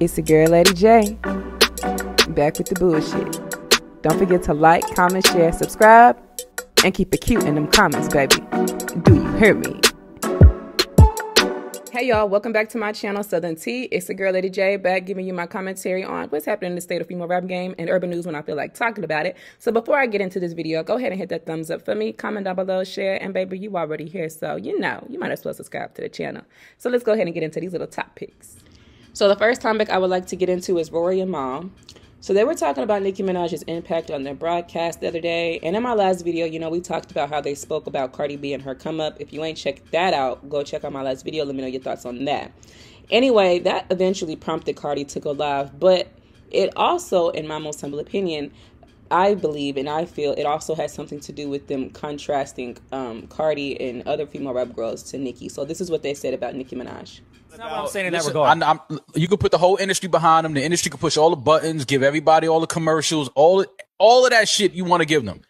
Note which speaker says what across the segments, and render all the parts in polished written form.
Speaker 1: It's the girl, Lady J, back with the bullshit. Don't forget to like, comment, share, subscribe, and keep it cute in them comments, baby. Do you hear me? Hey y'all, welcome back to my channel, Southern Tea. It's the girl, Lady J, back giving you my commentary on what's happening in the state of female rap game and urban news when I feel like talking about it. So before I get into this video, go ahead and hit that thumbs up for me, comment down below, share, and baby, you already here, so you know, you might as well subscribe to the channel. So let's go ahead and get into these little top picks. So the first topic I would like to get into is Rory and Mom. So they were talking about Nicki Minaj's impact on their broadcast the other day. And in my last video, you know, we talked about how they spoke about Cardi B and her come up. If you ain't checked that out, go check out my last video. Let me know your thoughts on that. Anyway, that eventually prompted Cardi to go live. But it also, in my most humble opinion, I believe and I feel it also has something to do with them contrasting Cardi and other female rap girls to Nicki. So this is what they said about Nicki Minaj.
Speaker 2: That's not what I'm saying in that regard. You can put the whole industry behind them. The industry can push all the buttons, give everybody all the commercials, all of that shit you want to give them.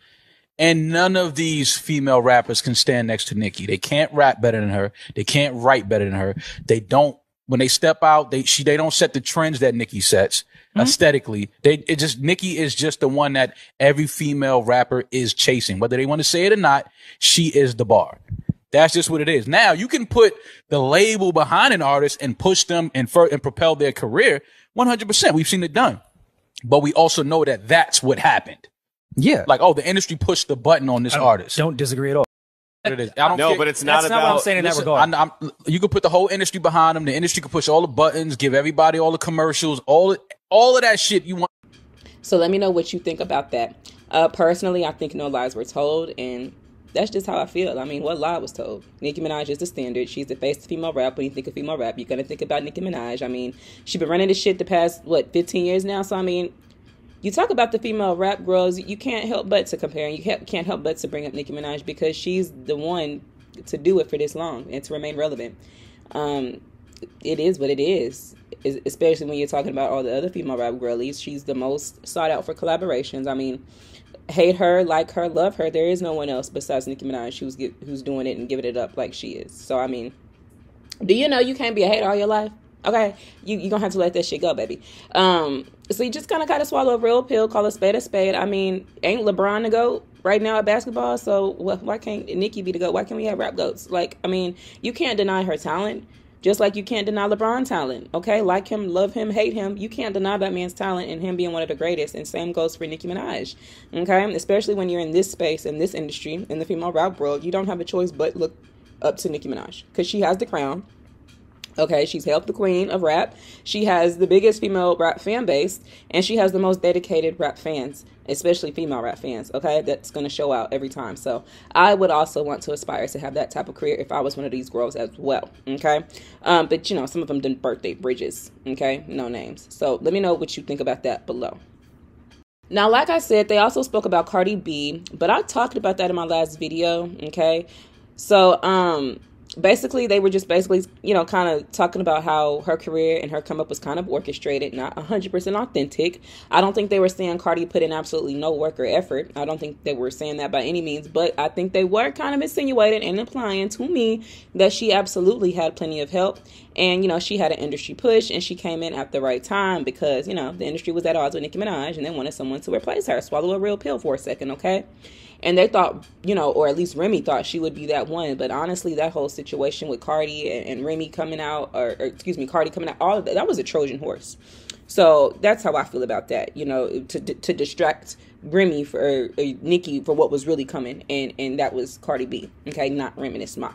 Speaker 2: And none of these female rappers can stand next to Nicki. They can't rap better than her. They can't write better than her. They don't. When they step out, they don't set the trends that Nicki sets aesthetically. Nicki is just the one that every female rapper is chasing, whether they want to say it or not. She is the bar. That's just what it is. Now, you can put the label behind an artist and push them and propel their career 100%. We've seen it done. But we also know that that's what happened. Yeah. Like, oh, the industry pushed the button on this artist.
Speaker 3: Don't disagree at all.
Speaker 2: It is. I don't care.
Speaker 3: But it's not about what I'm saying in that regard.
Speaker 2: You can put the whole industry behind them. The industry can push all the buttons, give everybody all the commercials, all of that shit you want.
Speaker 1: So let me know what you think about that. Personally, I think no lies were told, and that's just how I feel. I mean, what lie was told? Nicki Minaj is the standard. She's the face of female rap. When you think of female rap, you're going to think about Nicki Minaj. I mean, she's been running this shit the past, 15 years now? So, I mean, you talk about the female rap girls, you can't help but to compare. And you can't help but to bring up Nicki Minaj because she's the one to do it for this long and to remain relevant. It is what it is, especially when you're talking about all the other female rap girlies. She's the most sought out for collaborations. I mean, hate her, like her, love her. There is no one else besides Nicki Minaj who's doing it and giving it up like she is. So, I mean, do you know you can't be a hater all your life? Okay, you're going to have to let that shit go, baby. So you just kind of swallow a real pill, call a spade a spade. I mean, ain't LeBron the GOAT right now at basketball? So why can't Nicki be the GOAT? Why can't we have rap GOATs? Like, I mean, you can't deny her talent. Just like you can't deny LeBron talent, okay? Like him, love him, hate him. You can't deny that man's talent and him being one of the greatest. And same goes for Nicki Minaj, okay? Especially when you're in this space, in this industry, in the female rap world, you don't have a choice but look up to Nicki Minaj because she has the crown. Okay, she's helped the queen of rap. She has the biggest female rap fan base, and she has the most dedicated rap fans, especially female rap fans, okay? That's going to show out every time. So I would also want to aspire to have that type of career if I was one of these girls as well, okay? But, you know, some of them did birthday bridges, okay? No names. So let me know what you think about that below. Now, like I said, they also spoke about Cardi B, but I talked about that in my last video, okay? So, basically, they were just you know, kind of talking about how her career and her come up was kind of orchestrated, not 100% authentic. I don't think they were saying Cardi put in absolutely no work or effort. I don't think they were saying that by any means, but I think they were kind of insinuating and implying to me that she absolutely had plenty of help. And, you know, she had an industry push and she came in at the right time because, you know, the industry was at odds with Nicki Minaj and they wanted someone to replace her. Swallow a real pill for a second, okay? And they thought, you know, or at least Remy thought she would be that one. But honestly, that whole situation with Cardi and Remy coming out, or excuse me, Cardi coming out, all of that was a Trojan horse. So that's how I feel about that, you know, to distract Remy or Nicki for what was really coming. And that was Cardi B, okay, not Reminisce Ma.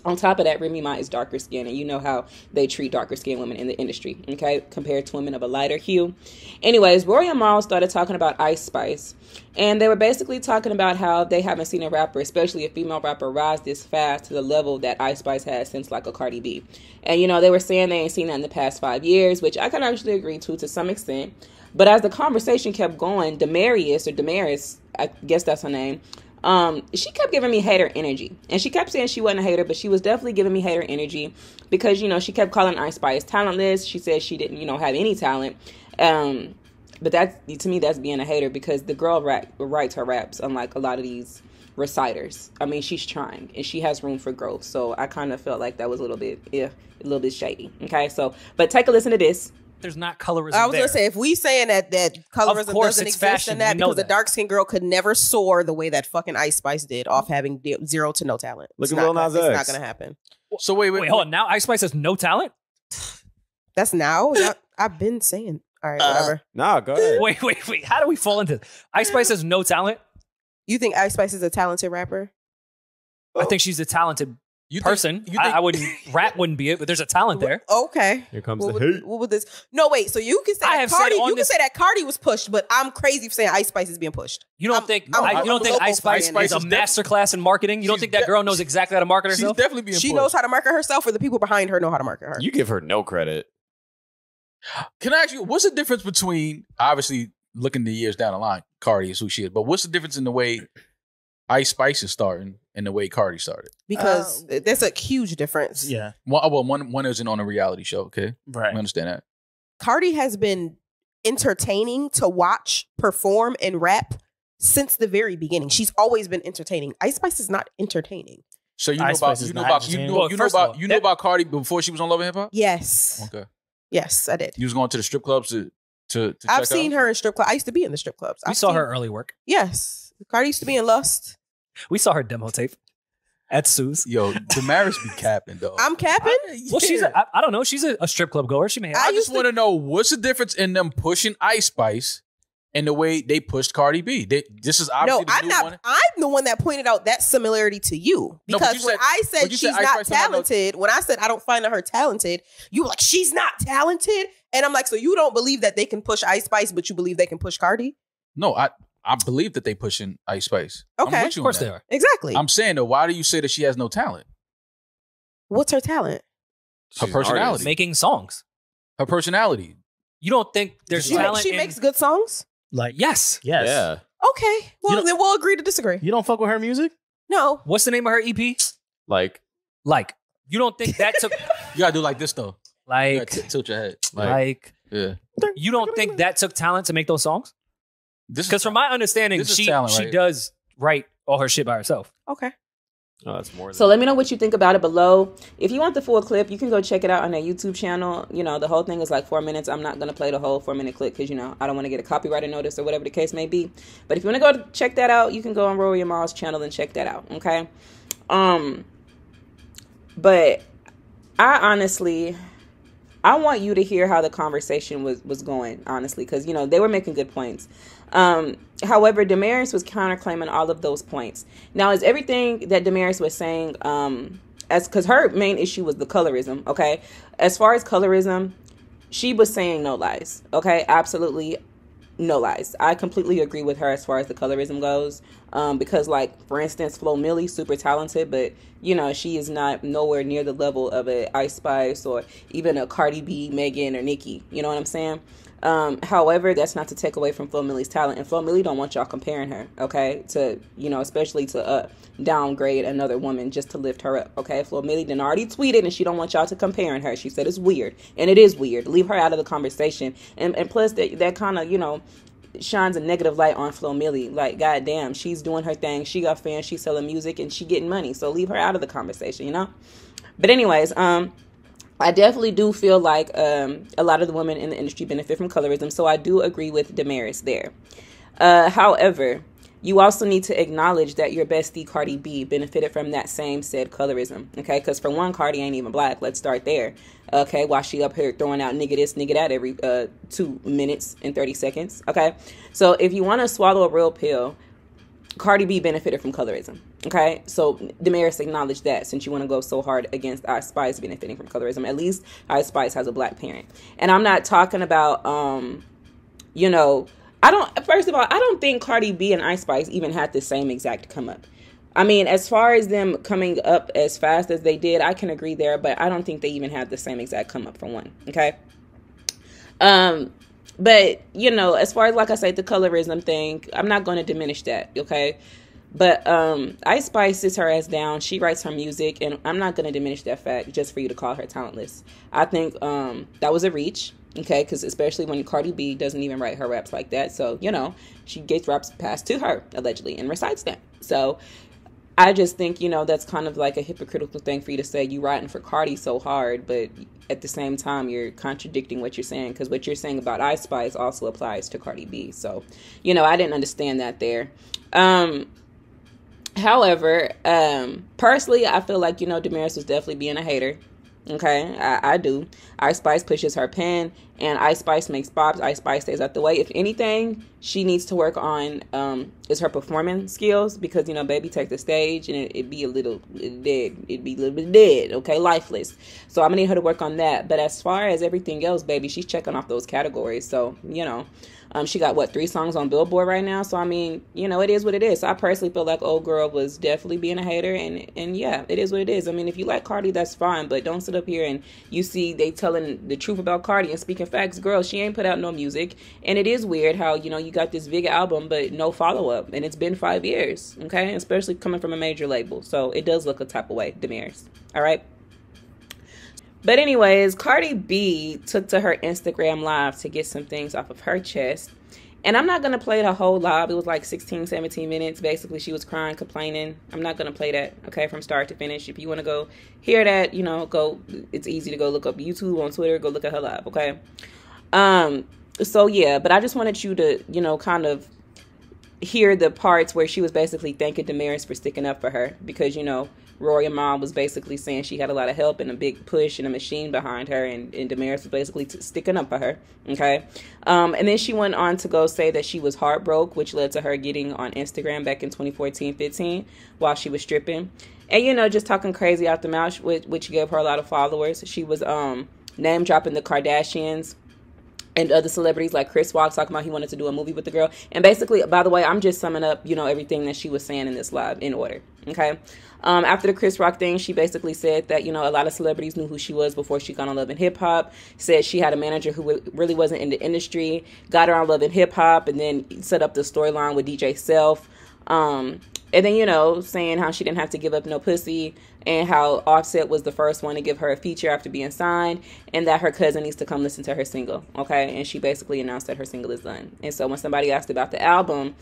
Speaker 1: On top of that, Remy Ma is darker skin, and you know how they treat darker skinned women in the industry, okay, compared to women of a lighter hue. Anyways, Rory and Mal started talking about Ice Spice, and they were basically talking about how they haven't seen a rapper, especially a female rapper, rise this fast to the level that Ice Spice has since like a Cardi B. And, you know, they were saying they ain't seen that in the past 5 years, which I can actually agree to some extent. But as the conversation kept going, Damaris, I guess that's her name, she kept giving me hater energy, and she kept saying she wasn't a hater, but she was definitely giving me hater energy because, you know, she kept calling Ice Spice talentless. She said she didn't, you know, have any talent. But that, to me, that's being a hater because the girl writes her raps, unlike a lot of these reciters. I mean, she's trying and she has room for growth. So I kind of felt like that was a little bit shady. Okay. So, but take a listen to this.
Speaker 3: there's not colorism.
Speaker 4: I was gonna say, if we saying that colorism doesn't exist in that, because a dark skinned girl could never soar the way that fucking Ice Spice did off having zero to no talent.
Speaker 5: Look at Lil Nas X.
Speaker 4: It's not gonna happen.
Speaker 2: So wait,
Speaker 3: hold on. Now Ice Spice has no talent?
Speaker 4: That's now? I've been saying. All right, whatever.
Speaker 5: Nah, go ahead.
Speaker 3: Wait. How do we fall into this? Ice Spice has no talent?
Speaker 4: You think Ice Spice is a talented rapper?
Speaker 3: I think she's a talented person. I wouldn't. Rap wouldn't be it, but there's a talent there.
Speaker 4: Okay.
Speaker 5: Here comes the hate.
Speaker 4: What would this? No, wait. So you can say Cardi. You can say that Cardi was pushed, but I'm crazy for saying Ice Spice is being pushed.
Speaker 3: You don't think Ice Spice is a masterclass in marketing? You don't think that girl knows exactly how to market herself?
Speaker 2: She's definitely being pushed.
Speaker 4: She knows how to market herself, or the people behind her know how to market her.
Speaker 5: You give her no credit.
Speaker 2: Can I ask you, what's the difference between, obviously, looking the years down the line, Cardi is who she is, but what's the difference in the way Ice Spice is starting and the way Cardi started?
Speaker 4: Because there's a huge difference.
Speaker 3: Yeah.
Speaker 2: One isn't on a reality show, okay?
Speaker 3: Right.
Speaker 2: I understand that.
Speaker 4: Cardi has been entertaining to watch, perform, and rap since the very beginning. She's always been entertaining. Ice Spice is not entertaining.
Speaker 2: So you know about Cardi before she was on Love and Hip Hop?
Speaker 4: Yes.
Speaker 2: Okay.
Speaker 4: Yes, I did.
Speaker 2: You was going to the strip clubs to
Speaker 4: I've seen her in strip clubs. I used to be in the strip clubs.
Speaker 3: We saw her early work.
Speaker 4: Yes. Cardi used to be in Lust.
Speaker 3: We saw her demo tape at Sue's.
Speaker 2: Yo, Damaris be capping, though.
Speaker 4: I'm capping?
Speaker 3: Well, I don't know. She's a strip club goer. She may have.
Speaker 2: I just want to know, what's the difference in them pushing Ice Spice and the way they pushed Cardi B? This is obviously the new one.
Speaker 4: I'm the one that pointed out that similarity to you. Because when I said she's not talented, when I said I don't find her talented, you were like, she's not talented? And I'm like, so you don't believe that they can push Ice Spice, but you believe they can push Cardi?
Speaker 2: No, I believe that they pushing Ice Spice.
Speaker 4: Okay.
Speaker 3: Of course they are.
Speaker 4: Exactly.
Speaker 2: I'm saying, though, why do you say that she has no talent?
Speaker 4: What's her talent?
Speaker 2: Her personality.
Speaker 3: Making songs.
Speaker 2: Her personality.
Speaker 3: You don't think there's talent?
Speaker 4: She makes good songs?
Speaker 3: Like, yes.
Speaker 5: Yeah.
Speaker 4: Okay. Well, then we'll agree to disagree.
Speaker 6: You don't fuck with her music?
Speaker 4: No.
Speaker 3: What's the name of her EP?
Speaker 5: Like.
Speaker 3: You don't think that took...
Speaker 2: You gotta do like this, though.
Speaker 3: Like...
Speaker 2: Tilt your head.
Speaker 3: Yeah. You don't think that took talent to make those songs? Because from my understanding, she does write all her shit by herself.
Speaker 4: Okay.
Speaker 5: Oh, that's more.
Speaker 1: So let me know what you think about it below. If you want the full clip, you can go check it out on their YouTube channel. You know, the whole thing is like 4 minutes. I'm not going to play the whole 4-minute clip because, you know, I don't want to get a copyright notice or whatever the case may be. But if you want to go check that out, you can go on Rory Amal's channel and check that out. Okay. But I want you to hear how the conversation was going, honestly, because, you know, they were making good points. However, Damaris was counterclaiming all of those points. Now, is everything that Damaris was saying, because her main issue was the colorism, okay? As far as colorism, she was saying no lies, okay? Absolutely no lies. I completely agree with her as far as the colorism goes, because, like, for instance, Flo Milli, super talented, but, you know, she is not nowhere near the level of a Ice Spice or even a Cardi B, Megan, or Nicki. You know what I'm saying? However, that's not to take away from Flo Milli's talent, and Flo Milli don't want y'all comparing her, okay, to, you know, especially to downgrade another woman just to lift her up, okay? Flo Milli done already tweeted, and she don't want y'all to comparing her. She said it's weird, and it is weird. Leave her out of the conversation, and plus that kind of, you know, shines a negative light on Flo Milli. Like, goddamn, she's doing her thing, she got fans, she's selling music, and she getting money, so leave her out of the conversation, you know? But anyways, I definitely do feel like a lot of the women in the industry benefit from colorism, so I do agree with Damaris there. However, you also need to acknowledge that your bestie Cardi B benefited from that same said colorism, okay? Because for one, Cardi ain't even black. Let's start there, okay? While she up here throwing out nigga this, nigga that every 2 minutes and 30 seconds, okay? So if you want to swallow a real pill, Cardi B benefited from colorism, okay? So Damaris acknowledged that, since you want to go so hard against Ice Spice benefiting from colorism. At least Ice Spice has a black parent. And I'm not talking about, you know, first of all, I don't think Cardi B and Ice Spice even had the same exact come up. I mean, as far as them coming up as fast as they did, I can agree there, but I don't think they even had the same exact come up for one, okay? But, you know, as far as, like I said, the colorism thing, I'm not going to diminish that, okay? But Ice Spice sits her ass down. She writes her music, and I'm not going to diminish that fact just for you to call her talentless. I think that was a reach, okay? Because especially when Cardi B doesn't even write her raps like that. So, you know, she gets raps passed to her, allegedly, and recites them. So I just think, you know, that's kind of like a hypocritical thing for you to say you riding for Cardi so hard, but at the same time, you're contradicting what you're saying, because what you're saying about Ice Spice also applies to Cardi B. So, you know, I didn't understand that there. However, personally, I feel like, you know, Damaris was definitely being a hater. Okay, I do. Ice Spice pushes her pen, and Ice Spice makes bops. Ice Spice stays out the way. If anything, she needs to work on is her performing skills, because, you know, baby take the stage and it'd be a little dead. It'd be a little bit dead, okay, lifeless. So I'm gonna need her to work on that. But as far as everything else, baby, she's checking off those categories. So, you know, she got, what, 3 songs on Billboard right now? So, I mean, you know, it is what it is. So I personally feel like old girl was definitely being a hater. And yeah, it is what it is. I mean, if you like Cardi, that's fine. But don't sit up here and you see they telling the truth about Cardi and speaking facts. Girl, she ain't put out no music. And it is weird how, you know, you got this big album, but no follow-up. And it's been 5 years, okay? Especially coming from a major label. So it does look a type of way, Damaris. All right? But anyways, Cardi B took to her Instagram live to get some things off of her chest. And I'm not going to play the whole live. It was like 16, 17 minutes. Basically, she was crying, complaining. I'm not going to play that, okay, from start to finish. If you want to go hear that, you know, go. It's easy to go look up YouTube on Twitter. Go look at her live, okay? So, yeah, but I just wanted you to, you know, kind of hear the parts where she was basically thanking Damaris for sticking up for her. Because, you know, Rory and Mom was basically saying she had a lot of help and a big push and a machine behind her, and Damaris was basically sticking up for her, okay? And then she went on to go say that she was heartbroken, which led to her getting on Instagram back in 2014-15 while she was stripping. And, you know, just talking crazy out the mouth, which gave her a lot of followers. She was name dropping the Kardashians and other celebrities like Chris Rock, talking about he wanted to do a movie with the girl. And basically, by the way, I'm just summing up, you know, everything that she was saying in this live in order, okay? After the Chris Rock thing, she basically said that, you know, a lot of celebrities knew who she was before she got on Love and Hip Hop. Said she had a manager who really wasn't in the industry, got her on Love and Hip Hop, and then set up the storyline with DJ Self. And then, you know, saying how she didn't have to give up no pussy, and how Offset was the first one to give her a feature after being signed, and that her cousin needs to come listen to her single, okay? And she basically announced that her single is done. And so when somebody asked about the album,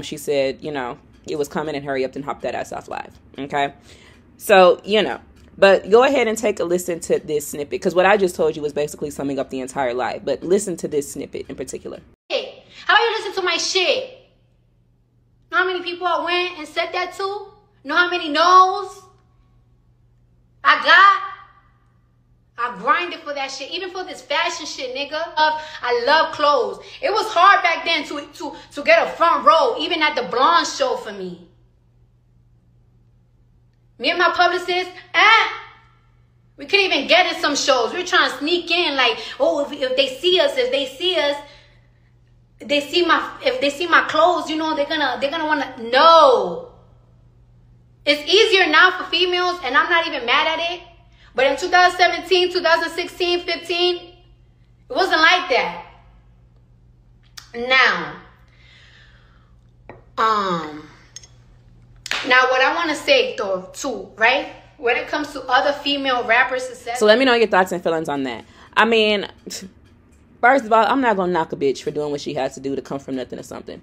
Speaker 1: she said, you know, it was coming, and hurry up and hop that ass off live, okay? So, you know, but go ahead and take a listen to this snippet, because what I just told you was basically summing up the entire live, but listen to this snippet in particular.
Speaker 6: Hey, how you listen to my shit? Know how many people I went and said that to? Know how many no's I got? I grinded for that shit, even for this fashion shit, nigga. I love clothes. It was hard back then to get a front row, even at the blonde show for me. Me and my publicist, we couldn't even get in some shows. We were trying to sneak in, like, oh, if they see us, if they see my clothes, you know, they're gonna wanna know. It's easier now for females, and I'm not even mad at it. But in 2017, 2016, 15, it wasn't like that. Now what I want to say, though, too, right? When it comes to other female rappers' success.
Speaker 1: So let me know your thoughts and feelings on that. I mean, first of all, I'm not going to knock a bitch for doing what she has to do to come from nothing to something.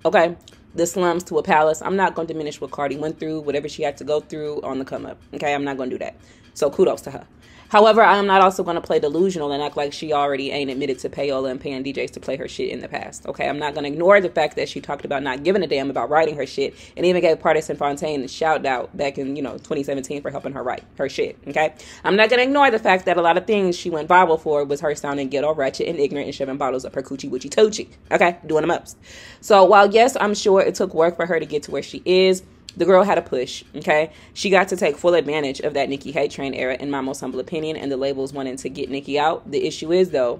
Speaker 1: Okay? The slums to a palace. I'm not going to diminish what Cardi went through, whatever she had to go through on the come up. Okay? I'm not going to do that. So kudos to her. However, I am not also going to play delusional and act like she already ain't admitted to payola and paying DJs to play her shit in the past. Okay, I'm not going to ignore the fact that she talked about not giving a damn about writing her shit, and even gave Partisan Fontaine a shout out back in, 2017 for helping her write her shit. Okay, I'm not going to ignore the fact that a lot of things she went viral for was her sounding ghetto, ratchet, and ignorant, and shoving bottles up her coochie woochie tochie. Okay, doing the most. So while yes, I'm sure it took work for her to get to where she is, the girl had a push, okay? She got to take full advantage of that Nicki hate train era, in my most humble opinion, and the labels wanting to get Nicki out. The issue is, though,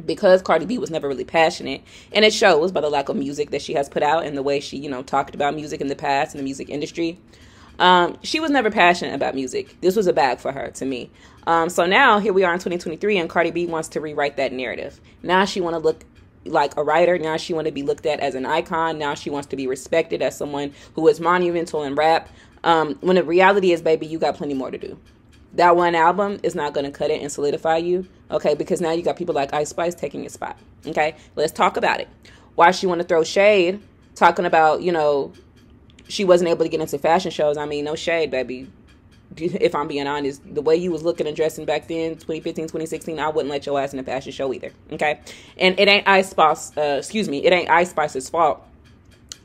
Speaker 1: because Cardi B was never really passionate, and it shows by the lack of music that she has put out and the way she, talked about music in the past in the music industry. She was never passionate about music. This was a bag for her, to me. So now, here we are in 2023, and Cardi B wants to rewrite that narrative. Now she want to look like a writer. Now she want to be looked at as an icon. Now she wants to be respected as someone who is monumental in rap. When the reality is, baby, you got plenty more to do. That one album is not going to cut it and solidify you, okay? Because now you got people like Ice Spice taking your spot, okay? Let's talk about it. Why she want to throw shade, talking about, she wasn't able to get into fashion shows. I mean, no shade, baby. If I'm being honest, the way you was looking and dressing back then, 2015, 2016, I wouldn't let your ass in a fashion show either. Okay. And it ain't Ice Spice's fault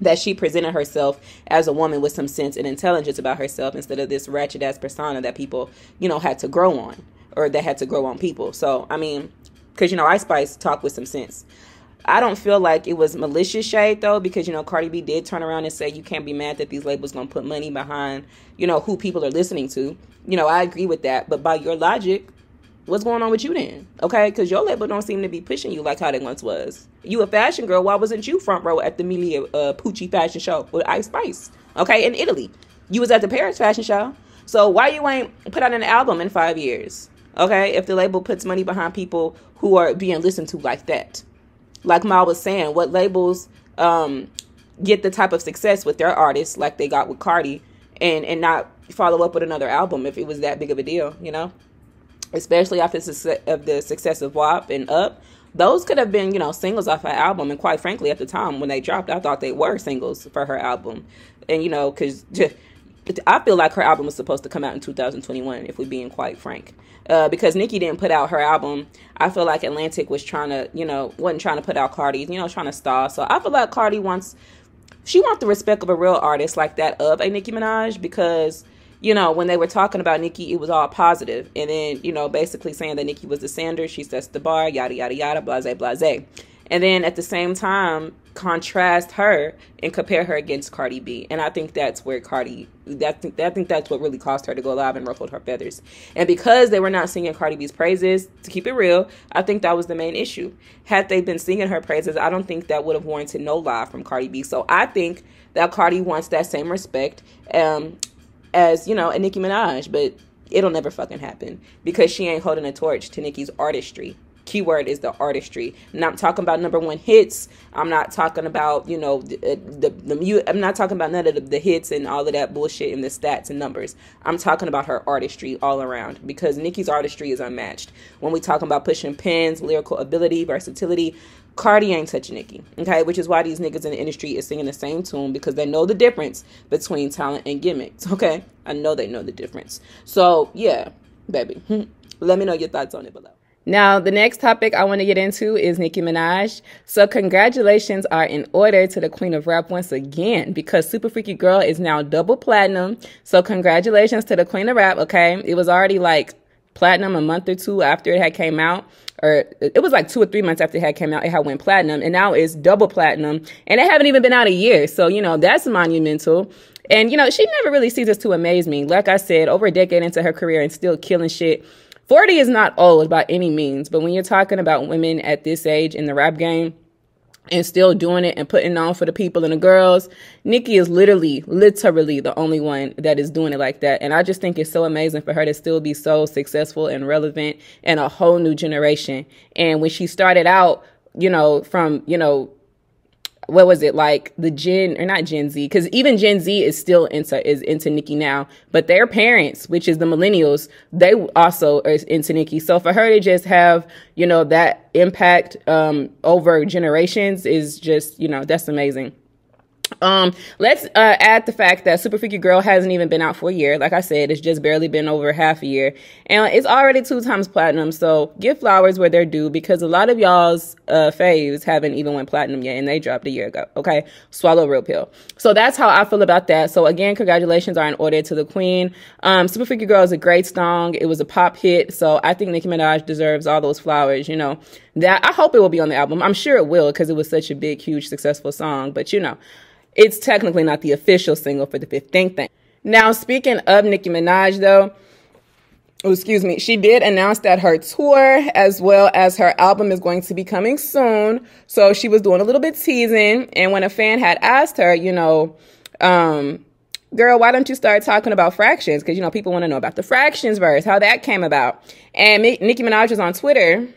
Speaker 1: that she presented herself as a woman with some sense and intelligence about herself instead of this ratchet ass persona that people, had to grow on, or that had to grow on people. So, I mean, because, Ice Spice talked with some sense. I don't feel like it was malicious shade, though, because, Cardi B did turn around and say you can't be mad that these labels going to put money behind, who people are listening to. I agree with that. But by your logic, what's going on with you then? Okay, because your label don't seem to be pushing you like how they once was. You a fashion girl. Why wasn't you front row at the Emilio Pucci fashion show with Ice Spice? Okay, in Italy. You was at the Paris fashion show. So why you ain't put out an album in 5 years? Okay, if the label puts money behind people who are being listened to like that. Like Ma was saying, what labels get the type of success with their artists like they got with Cardi and not follow up with another album if it was that big of a deal, Especially after the success of WAP and Up. Those could have been, singles off her album. And quite frankly, at the time when they dropped, I thought they were singles for her album. And, because I feel like her album was supposed to come out in 2021, if we're being quite frank. Because Nicki didn't put out her album. I feel like Atlantic was trying to, wasn't trying to put out Cardi's, trying to stall. So I feel like Cardi wants the respect of a real artist like that of a Nicki Minaj, because, when they were talking about Nicki, it was all positive. And then, basically saying that Nicki was the Sanders, she sets the bar, yada, yada, yada, blase, blase. And then at the same time, contrast her and compare her against Cardi B. And I think that's where I think that's what really caused her to go live and ruffled her feathers. And because they were not singing Cardi B's praises, to keep it real, I think that was the main issue. Had they been singing her praises, I don't think that would have warranted no live from Cardi B. So I think that Cardi wants that same respect as, a Nicki Minaj. But it'll never fucking happen because she ain't holding a torch to Nicki's artistry. Keyword is the artistry. And I'm talking about #1 hits. I'm not talking about, I'm not talking about none of the hits and all of that bullshit and the stats and numbers. I'm talking about her artistry all around, because Nicki's artistry is unmatched. When we talking about pushing pens, lyrical ability, versatility, Cardi ain't touching Nicki. Okay, which is why these niggas in the industry is singing the same tune, because they know the difference between talent and gimmicks. Okay, I know they know the difference. So yeah, baby, let me know your thoughts on it below. Now, the next topic I want to get into is Nicki Minaj. So congratulations are in order to the Queen of Rap once again, because Super Freaky Girl is now double platinum. So congratulations to the Queen of Rap, okay? It was already like platinum a month or two after it had came out. Or it was like 2 or 3 months after it had came out, it had went platinum. And now it's double platinum. And it haven't even been out a year. So, that's monumental. And, she never really ceases to amaze me. Like I said, over a decade into her career and still killing shit. 40 is not old by any means, but when you're talking about women at this age in the rap game and still doing it and putting on for the people and the girls, Nicki is literally the only one that is doing it like that. And I just think it's so amazing for her to still be so successful and relevant in a whole new generation. And when she started out, from, what was it, like the not Gen Z, because even Gen Z is still into Nicki now, but their parents, which is the millennials, they also are into Nicki. So for her to just have, that impact over generations is just, that's amazing. Let's add the fact that Super Freaky Girl hasn't even been out for a year. Like I said, it's just barely been over half a year. And it's already 2 times platinum. So give flowers where they're due, because a lot of y'all's faves haven't even went platinum yet, and they dropped a year ago. Okay? Swallow a real pill. So that's how I feel about that. So again, congratulations are in order to the queen. Super Freaky Girl is a great song. It was a pop hit. So I think Nicki Minaj deserves all those flowers, that I hope it will be on the album. I'm sure it will, because it was such a big, huge, successful song. But it's technically not the official single for the 15th thing. Now, speaking of Nicki Minaj, though, she did announce that her tour as well as her album is going to be coming soon. So she was doing a little bit teasing. And when a fan had asked her, girl, why don't you start talking about Fractions? Because, people want to know about the Fractions verse, how that came about. And Nicki Minaj was on Twitter,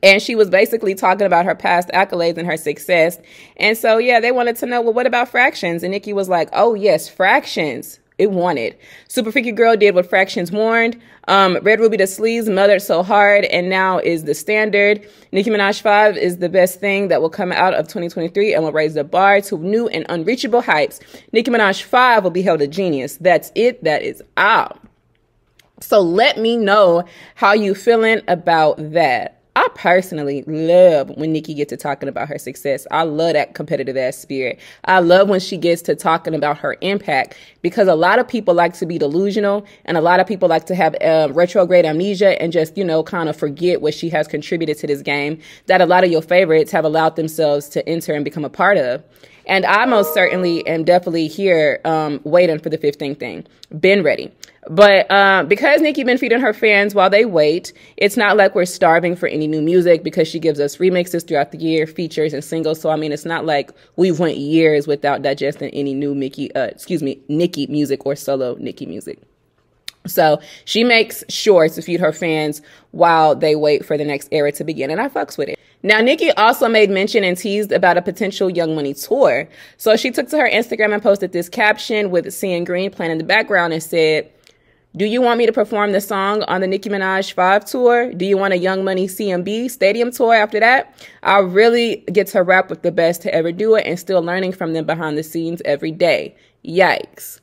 Speaker 1: and she was basically talking about her past accolades and her success. And so, yeah, they wanted to know, well, what about Fractions? And Nicki was like, oh, yes, Fractions. it wanted. Super Freaky Girl did what Fractions warned. Red Ruby the Sleeves mothered so hard and now is the standard. Nicki Minaj 5 is the best thing that will come out of 2023 and will raise the bar to new and unreachable heights. Nicki Minaj 5 will be held a genius. That's it. That is all. So let me know how you feeling about that. I personally love when Nicki gets to talking about her success. I love that competitive ass spirit. I love when she gets to talking about her impact, because a lot of people like to be delusional and a lot of people like to have retrograde amnesia and just, you know, kind of forget what she has contributed to this game that a lot of your favorites have allowed themselves to enter and become a part of. And I most certainly am definitely here waiting for the 15th thing. Been ready. But because Nicki been feeding her fans while they wait, it's not like we're starving for any new music, because she gives us remixes throughout the year, features and singles. So, I mean, it's not like we went years without digesting any new Nicki music or solo Nicki music. So she makes sure to feed her fans while they wait for the next era to begin. And I fucks with it. Now, Nicki also made mention and teased about a potential Young Money tour. So she took to her Instagram and posted this caption with Seeing Green playing in the background and said, "Do you want me to perform the song on the Nicki Minaj 5 tour? Do you want a Young Money CMB stadium tour after that? I really get to rap with the best to ever do it and still learning from them behind the scenes every day. Yikes."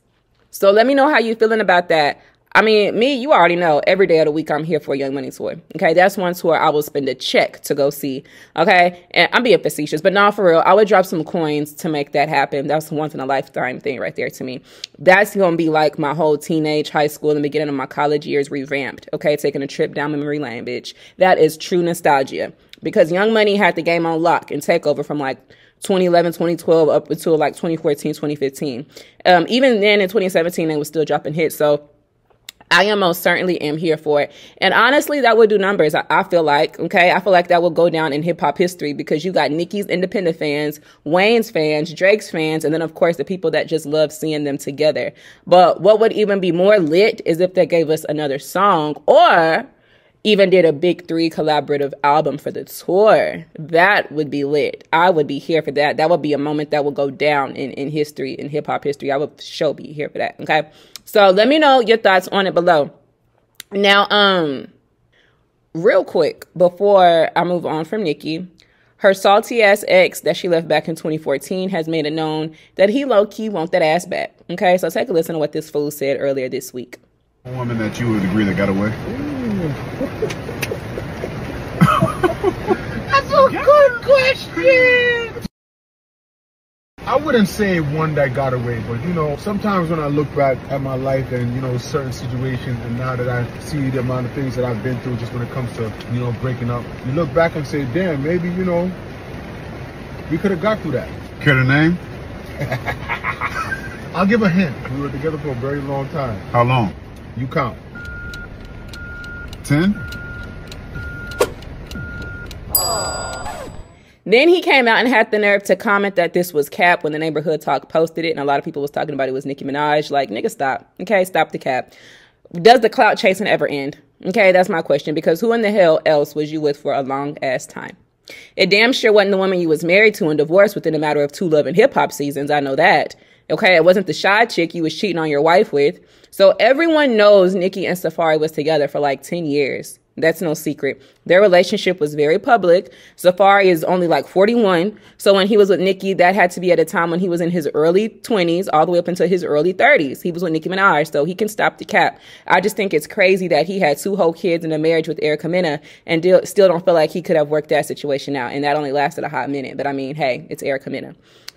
Speaker 1: So let me know how you feeling about that. I mean, me, you already know, every day of the week I'm here for a Young Money tour. Okay, that's one tour I will spend a check to go see. Okay, and I'm being facetious, but no, for real, I would drop some coins to make that happen. That's a once in a lifetime thing right there to me. That's gonna be like my whole teenage, high school, and the beginning of my college years revamped. Okay, taking a trip down memory lane, bitch. That is true nostalgia, because Young Money had the game on lock and takeover from like 2011, 2012 up until like 2014, 2015. Even then in 2017, they was still dropping hits. So I most certainly am here for it. And honestly, that would do numbers, I feel like, okay? I feel like that will go down in hip-hop history, because you got Nicki's independent fans, Wayne's fans, Drake's fans, and then, of course, the people that just love seeing them together. But what would even be more lit is if they gave us another song or even did a big 3 collaborative album for the tour. That would be lit. I would be here for that. That would be a moment that will go down in history, in hip-hop history. I would sure be here for that, okay? So let me know your thoughts on it below. Now, real quick, before I move on from Nicki, her salty-ass ex that she left back in 2014 has made it known that he low-key want that ass back, okay? So take a listen to what this fool said earlier this week.
Speaker 7: A woman that you would agree that got away? That's a good question! I wouldn't say one that got away, but you know, sometimes when I look back at my life and, you know, certain situations, and now that I see the amount of things that I've been through just when it comes to, you know, breaking up, you look back and say, damn, maybe, you know, we could have got through that.
Speaker 8: Care to name?
Speaker 7: I'll give a hint. We were together for a very long time.
Speaker 8: How long?
Speaker 7: You count.
Speaker 8: 10?
Speaker 1: Then he came out and had the nerve to comment that this was cap when the Neighborhood Talk posted it, and a lot of people was talking about it was Nicki Minaj. Like, nigga, stop. Okay, stop the cap. Does the clout chasing ever end? Okay, that's my question, because who in the hell else was you with for a long-ass time? It damn sure wasn't the woman you was married to and divorced within a matter of 2 Love and Hip Hop seasons. I know that. Okay, it wasn't the shy chick you was cheating on your wife with. So everyone knows Nicki and Safaree was together for like 10 years. That's no secret. Their relationship was very public. Safaree is only like 41. So when he was with Nicki, that had to be at a time when he was in his early 20s all the way up until his early 30s. He was with Nicki Minaj, so he can stop the cap. I just think it's crazy that he had 2 whole kids and a marriage with Erica Mena and still don't feel like he could have worked that situation out. And that only lasted a hot minute. But I mean, hey, it's Erica Mena.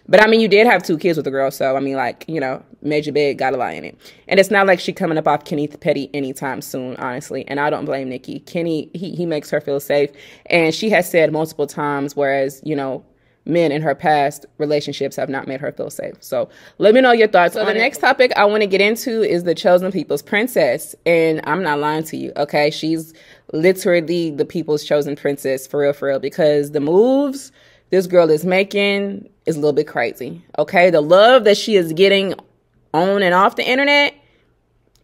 Speaker 1: But I mean, you did have 2 kids with the girl, so I mean, like, you know, major bed, gotta lie in it. And it's not like she coming up off Kenny Petty anytime soon, honestly. And I don't blame Nicki. Kenny, he makes her feel safe. And she has said multiple times, whereas, you know, men in her past relationships have not made her feel safe. So let me know your thoughts. So the next topic I want to get into is the chosen people's princess. And I'm not lying to you, okay? She's literally the people's chosen princess, for real, because the moves this girl is making is a little bit crazy, okay? The love that she is getting on and off the internet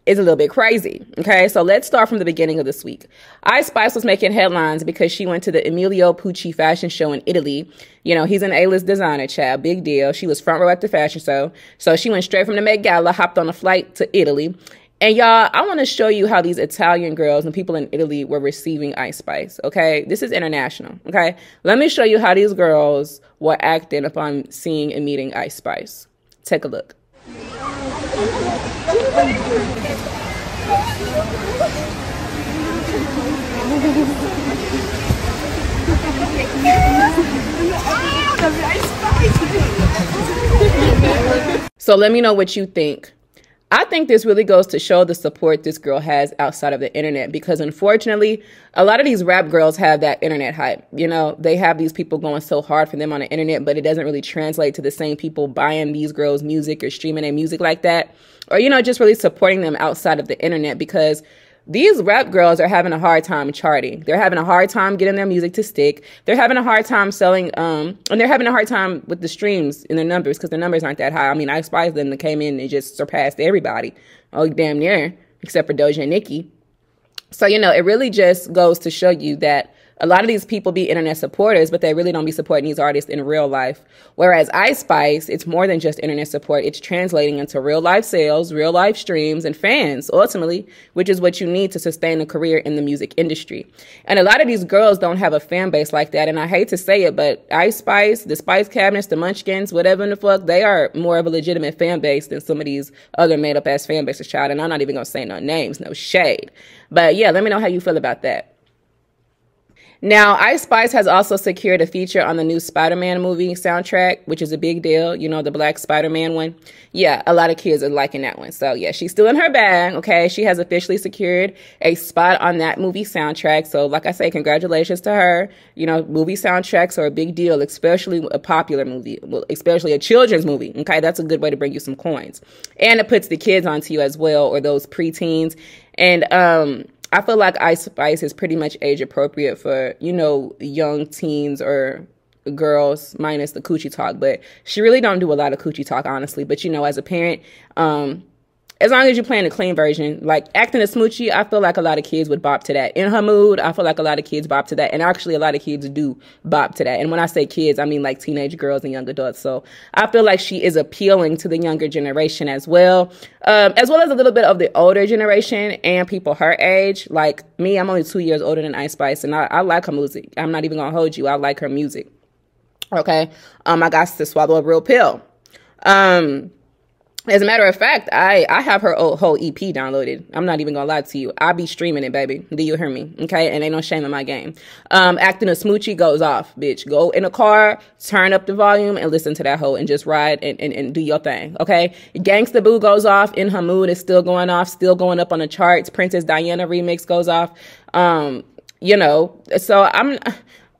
Speaker 1: is a little bit crazy. Okay, so let's start from the beginning of this week. Ice Spice was making headlines because she went to the Emilio Pucci fashion show in Italy. You know, he's an A-list designer, child, big deal. She was front row at the fashion show. So she went straight from the Met Gala, hopped on a flight to Italy. And y'all, I want to show you how these Italian girls and people in Italy were receiving Ice Spice, okay? This is international, okay? Let me show you how these girls were acting upon seeing and meeting Ice Spice. Take a look. So let me know what you think. I think this really goes to show the support this girl has outside of the internet, because unfortunately, a lot of these rap girls have that internet hype. You know, they have these people going so hard for them on the internet, but it doesn't really translate to the same people buying these girls' music or streaming their music like that, or, you know, just really supporting them outside of the internet, because these rap girls are having a hard time charting. They're having a hard time getting their music to stick. They're having a hard time selling, and they're having a hard time with the streams in their numbers, because their numbers aren't that high. I mean, Ice Spice them came in and just surpassed everybody. Oh, damn near, except for Doja and Nicki. So, you know, it really just goes to show you that a lot of these people be internet supporters, but they really don't be supporting these artists in real life. Whereas Ice Spice, it's more than just internet support. It's translating into real life sales, real life streams, and fans, ultimately, which is what you need to sustain a career in the music industry. And a lot of these girls don't have a fan base like that. And I hate to say it, but Ice Spice, the Spice Cabinets, the Munchkins, whatever in the fuck, they are more of a legitimate fan base than some of these other made up ass fan bases, child. And I'm not even going to say no names, no shade. But yeah, let me know how you feel about that. Now, Ice Spice has also secured a feature on the new Spider-Man movie soundtrack, which is a big deal. You know, the Black Spider-Man one. Yeah, a lot of kids are liking that one. So, yeah, she's still in her bag, okay? She has officially secured a spot on that movie soundtrack. So, like I say, congratulations to her. You know, movie soundtracks are a big deal, especially a popular movie, especially a children's movie, okay? That's a good way to bring you some coins. And it puts the kids onto you as well, or those preteens. And, I feel like Ice Spice is pretty much age appropriate for, you know, young teens or girls, minus the coochie talk. But she really don't do a lot of coochie talk, honestly. But, you know, as a parent, as long as you're playing a clean version, like acting a smoochie, I feel like a lot of kids would bop to that. In her mood, I feel like a lot of kids bop to that. And actually, a lot of kids do bop to that. And when I say kids, I mean like teenage girls and young adults. So I feel like she is appealing to the younger generation as well as a little bit of the older generation and people her age. Like me, I'm only 2 years older than Ice Spice, and I like her music. I'm not even going to hold you. I like her music. Okay. I got to swallow a real pill. As a matter of fact, I have her whole EP downloaded. I'm not even gonna lie to you. I be streaming it, baby. Do you hear me? Okay? And ain't no shame in my game. Acting a smoochie goes off, bitch. Go in a car, turn up the volume, and listen to that hoe and just ride and do your thing, okay? Gangsta Boo goes off. In her mood is still going off, still going up on the charts. Princess Diana remix goes off. You know, so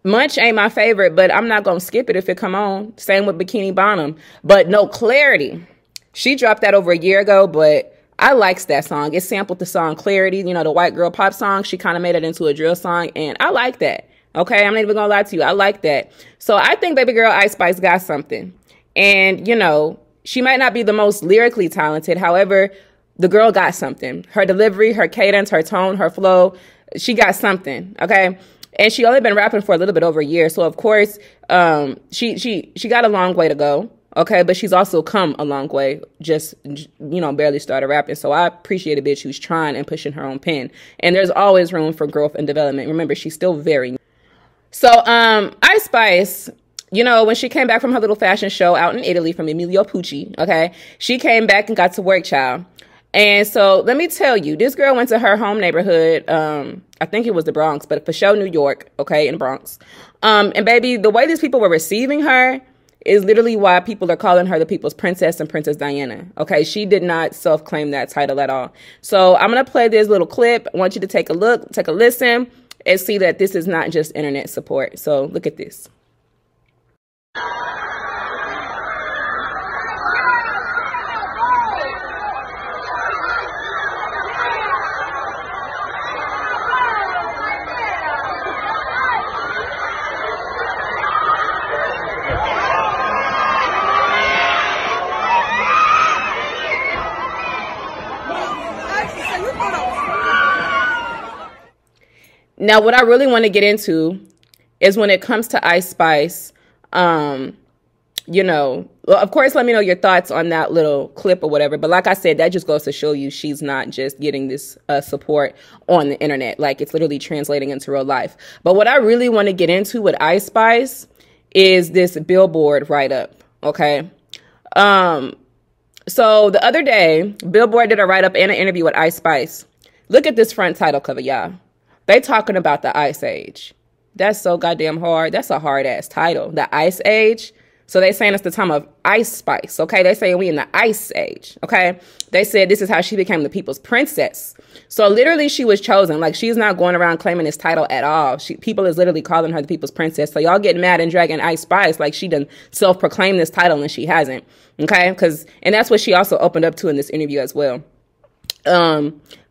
Speaker 1: Munch ain't my favorite, but I'm not gonna skip it if it come on. Same with Bikini Bottom. But no Clarity. She dropped that over a year ago, but I likes that song. It sampled the song Clarity, you know, the white girl pop song. She kind of made it into a drill song, and I like that. Okay, I'm not even gonna lie to you. I like that. So I think baby girl Ice Spice got something. And, you know, she might not be the most lyrically talented. However, the girl got something. Her delivery, her cadence, her tone, her flow, she got something, okay? And she only been rapping for a little bit over a year. So, of course, she got a long way to go. Okay, but she's also come a long way, just, you know, barely started rapping. So I appreciate a bitch who's trying and pushing her own pen. And there's always room for growth and development. Remember, she's still very new. So Ice Spice, you know, when she came back from her little fashion show out in Italy from Emilio Pucci, okay, she came back and got to work, child. And so let me tell you, this girl went to her home neighborhood. I think it was the Bronx, but for sure New York, okay, in Bronx. And baby, the way these people were receiving her is literally why people are calling her the people's princess and Princess Diana. Okay, she did not self-claim that title at all. So I'm going to play this little clip. I want you to take a look, take a listen, and see that this is not just internet support. So look at this. Now, what I really want to get into is when it comes to Ice Spice, you know, well, of course, let me know your thoughts on that little clip or whatever. But like I said, that just goes to show you she's not just getting this support on the internet. Like, it's literally translating into real life. But what I really want to get into with Ice Spice is this Billboard write-up, okay? So the other day, Billboard did a write-up and an interview with Ice Spice. Look at this front title cover, y'all. They talking about the Ice Age. That's so goddamn hard. That's a hard-ass title. The Ice Age. So they saying it's the time of Ice Spice, okay? They saying we in the Ice Age, okay? They said this is how she became the people's princess. So literally she was chosen. Like, she's not going around claiming this title at all. People is literally calling her the people's princess. So y'all getting mad and dragging Ice Spice like she done self-proclaimed this title and she hasn't, okay? And that's what she also opened up to in this interview as well.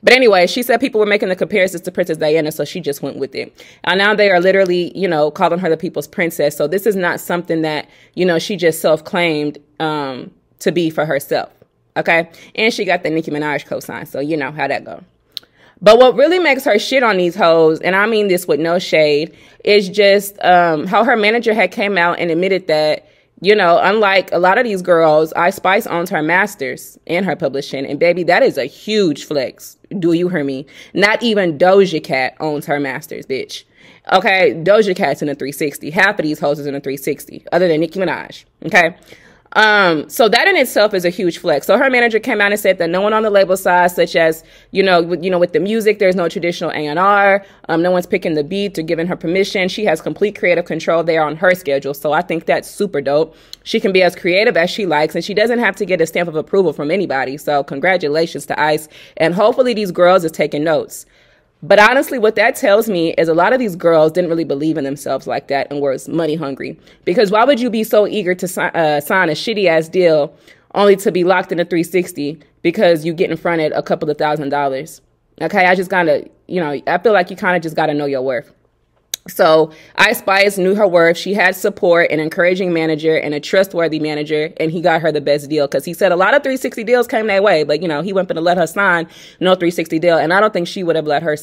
Speaker 1: But anyway, she said people were making the comparisons to Princess Diana, so she just went with it. And now they are literally, you know, calling her the people's princess. So this is not something that, you know, she just self-claimed to be for herself, okay? And she got the Nicki Minaj cosign, so you know how that go. But what really makes her shit on these hoes, and I mean this with no shade, is just how her manager had came out and admitted that, you know, unlike a lot of these girls, Ice Spice owns her masters and her publishing. And baby, that is a huge flex. Do you hear me? Not even DojaCat owns her masters, bitch. Okay, DojaCat's in a 360. Half of these hoes is in a 360, other than Nicki Minaj. Okay. So that in itself is a huge flex. So her manager came out and said that no one on the label side, such as, with the music, there's no traditional A&R. No one's picking the beat or giving her permission. She has complete creative control there on her schedule. So I think that's super dope. She can be as creative as she likes, and she doesn't have to get a stamp of approval from anybody. So congratulations to Ice. And hopefully these girls is taking notes. But honestly, what that tells me is a lot of these girls didn't really believe in themselves like that and were money hungry. Because why would you be so eager to sign a shitty ass deal only to be locked in a 360 because you getting fronted a couple of $1,000s? Okay, I just gotta, I feel like you kind of just gotta know your worth. So Ice Spice knew her worth. She had support, an encouraging manager, and a trustworthy manager, and he got her the best deal because he said a lot of 360 deals came that way, but he wasn't going to let her sign no 360 deal, and I don't think she would have let her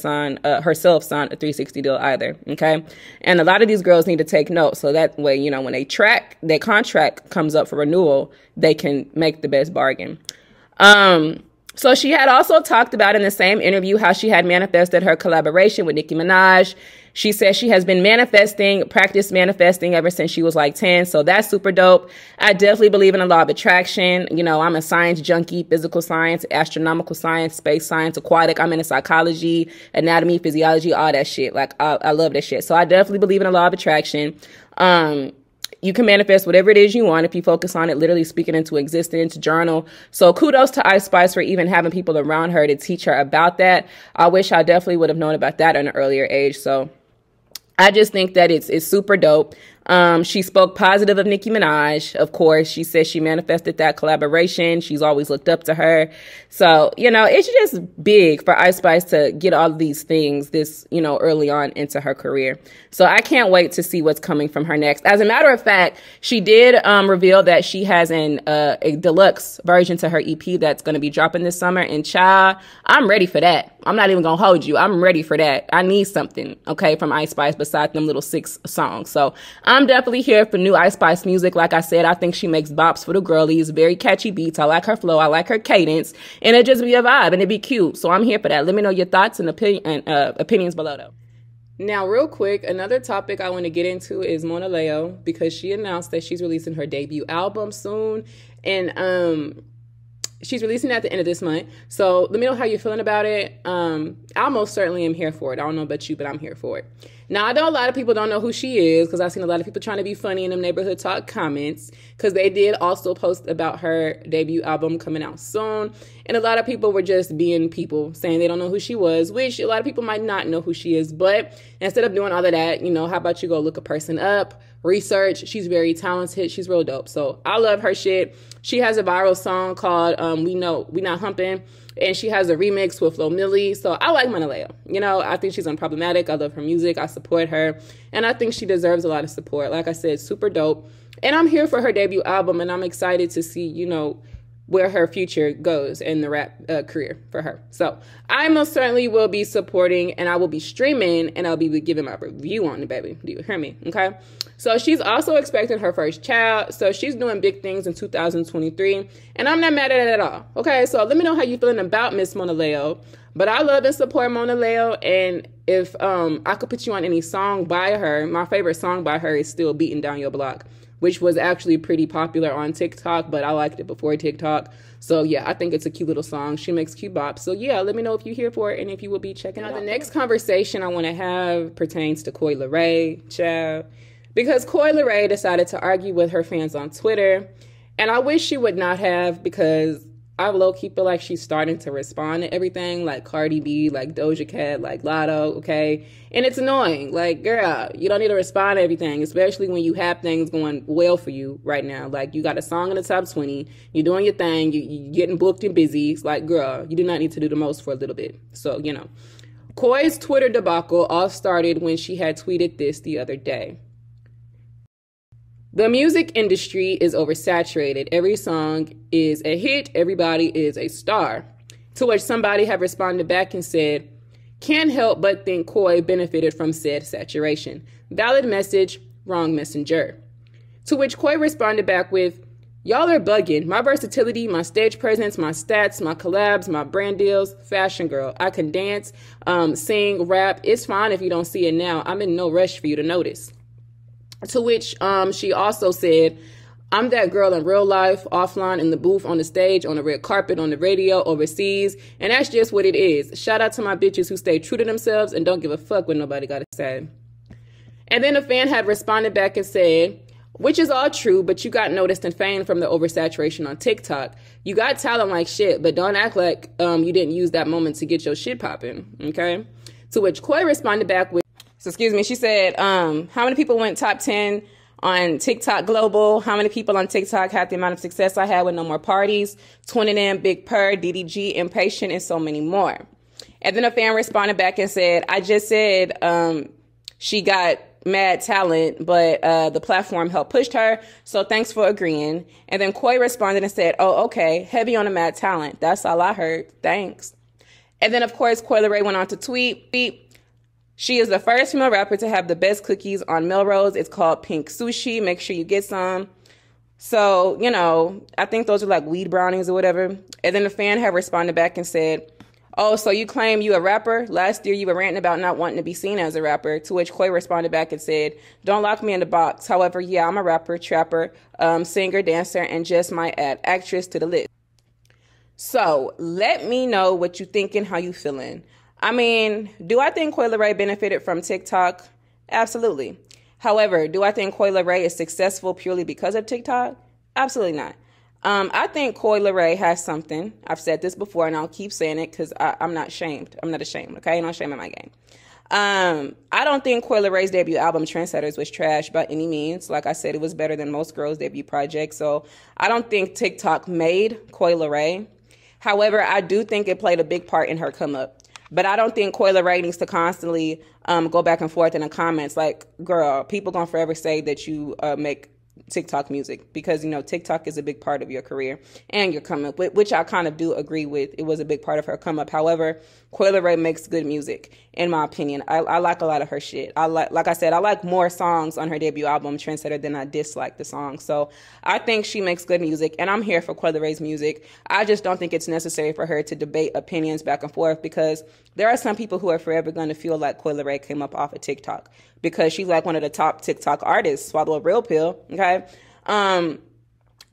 Speaker 1: herself sign a 360 deal either. Okay, and a lot of these girls need to take note so that way when their contract comes up for renewal, they can make the best bargain. So she had also talked about in the same interview how she had manifested her collaboration with Nicki Minaj. She says she has been practiced manifesting ever since she was like 10. So that's super dope. I definitely believe in the law of attraction. I'm a science junkie, physical science, astronomical science, space science, aquatic. I'm into psychology, anatomy, physiology, all that shit. Like, I love that shit. So I definitely believe in the law of attraction. You can manifest whatever it is you want if you focus on it, literally speaking into existence, journal. So kudos to Ice Spice for even having people around her to teach her about that. I wish I definitely would have known about that at an earlier age. So I just think that it's super dope. She spoke positive of Nicki Minaj, of course. She says she manifested that collaboration. She's always looked up to her. So, it's just big for Ice Spice to get all of these things this, early on into her career. So I can't wait to see what's coming from her next. As a matter of fact, she did reveal that she has a deluxe version to her EP that's going to be dropping this summer. And child, I'm ready for that. I'm not even going to hold you. I'm ready for that. I need something, okay, from Ice Spice besides them little 6 songs. So I'm definitely here for new Ice Spice music. Like I said, I think she makes bops for the girlies, very catchy beats. I like her flow. I like her cadence. And it just be a vibe and it be cute. So I'm here for that. Let me know your thoughts and opinions below though. Now, real quick, another topic I want to get into is Mona Leo, because she announced that she's releasing her debut album soon. And she's releasing it at the end of this month. So let me know how you're feeling about it. I most certainly am here for it. I don't know about you, but I'm here for it. Now, I know a lot of people don't know who she is because I've seen a lot of people trying to be funny in them neighborhood talk comments because they did also post about her debut album coming out soon. And a lot of people were just being people saying they don't know who she was, which a lot of people might not know who she is. But instead of doing all of that, how about you go look a person up, research. She's very talented. She's real dope. So I love her shit. She has a viral song called We Not Humping. And she has a remix with Flo Milli. So I like Mona Leo. I think she's unproblematic. I love her music. I support her. And I think she deserves a lot of support. Like I said, super dope. And I'm here for her debut album. And I'm excited to see, where her future goes in the rap career for her. So I most certainly will be supporting, and I will be streaming, and I'll be giving my review on it, baby. Do you hear me? Okay. So she's also expecting her first child. So she's doing big things in 2023, and I'm not mad at it at all. Okay. So let me know how you feeling about Miss Mona Leo. But I love and support Mona Leo, and if I could put you on any song by her, my favorite song by her is still Beating Down Your Block, which was actually pretty popular on TikTok, but I liked it before TikTok. So yeah, I think it's a cute little song. She makes cute bops. So yeah, let me know if you're here for it and if you will be checking it out. The next conversation I want to have pertains to Coi Leray, child, because Coi Leray decided to argue with her fans on Twitter, and I wish she would not have, because I low-key feel like she's starting to respond to everything, like Cardi B, like DojaCat, like Lotto, okay? And it's annoying. Like, girl, you don't need to respond to everything, especially when you have things going well for you right now. Like, you got a song in the top 20, you're doing your thing, you're getting booked and busy. It's like, girl, you do not need to do the most for a little bit. So, you know. Coi's Twitter debacle all started when she had tweeted this the other day. The music industry is oversaturated. Every song is a hit. Everybody is a star. To which somebody have responded back and said, can't help but think Coi benefited from said saturation. Valid message, wrong messenger. To which Coi responded back with, y'all are bugging. My versatility, my stage presence, my stats, my collabs, my brand deals, fashion girl. I can dance, sing, rap. It's fine if you don't see it now. I'm in no rush for you to notice. To which she also said, I'm that girl in real life, offline, in the booth, on the stage, on the red carpet, on the radio, overseas, and that's just what it is. Shout out to my bitches who stay true to themselves and don't give a fuck what nobody got to say. And then a fan had responded back and said, which is all true, but you got noticed and famed from the oversaturation on TikTok. You got talent like shit, but don't act like you didn't use that moment to get your shit popping, okay? To which Coi responded back with, she said, how many people went top 10 on TikTok Global? How many people on TikTok had the amount of success I had with No More Parties, 20 in Big Purr, DDG, Impatient, and so many more? And then a fan responded back and said, I just said she got mad talent, but the platform helped push her, so thanks for agreeing. And then Coi responded and said, oh, okay, heavy on the mad talent. That's all I heard. Thanks. And then, of course, Coi Leray went on to tweet, she is the first female rapper to have the best cookies on Melrose. It's called Pink Sushi. Make sure you get some. So, you know, I think those are like weed brownies or whatever. And then the fan had responded back and said, oh, so you claim you a rapper? Last year you were ranting about not wanting to be seen as a rapper. To which Coi responded back and said, don't lock me in the box. However, yeah, I'm a rapper, trapper, singer, dancer, and just might add actress to the list. So let me know what you thinking, how you feeling. I mean, do I think Coi Leray benefited from TikTok? Absolutely. However, do I think Coi Leray is successful purely because of TikTok? Absolutely not. I think Coi Leray has something. I've said this before, and I'll keep saying it because I'm not ashamed. I'm not ashamed, okay? No shame in my game. I don't think Coi Leray's debut album, Trendsetters, was trash by any means. Like I said, it was better than most girls' debut projects. So I don't think TikTok made Coi Leray. However, I do think it played a big part in her come up. But I don't think Coi Leray needs to constantly go back and forth in the comments like, girl, people gonna forever say that you make TikTok music, because, you know, TikTok is a big part of your career and your come up, which I kind of do agree with. It was a big part of her come up. However, Coi Leray makes good music, in my opinion. I like a lot of her shit. Like I said, I like more songs on her debut album, Trendsetter, than I dislike the song. So I think she makes good music, and I'm here for Coi Leray's music. I just don't think it's necessary for her to debate opinions back and forth, because there are some people who are forever going to feel like Coi Leray came up off of TikTok, because she's like one of the top TikTok artists, swallow a real pill, okay?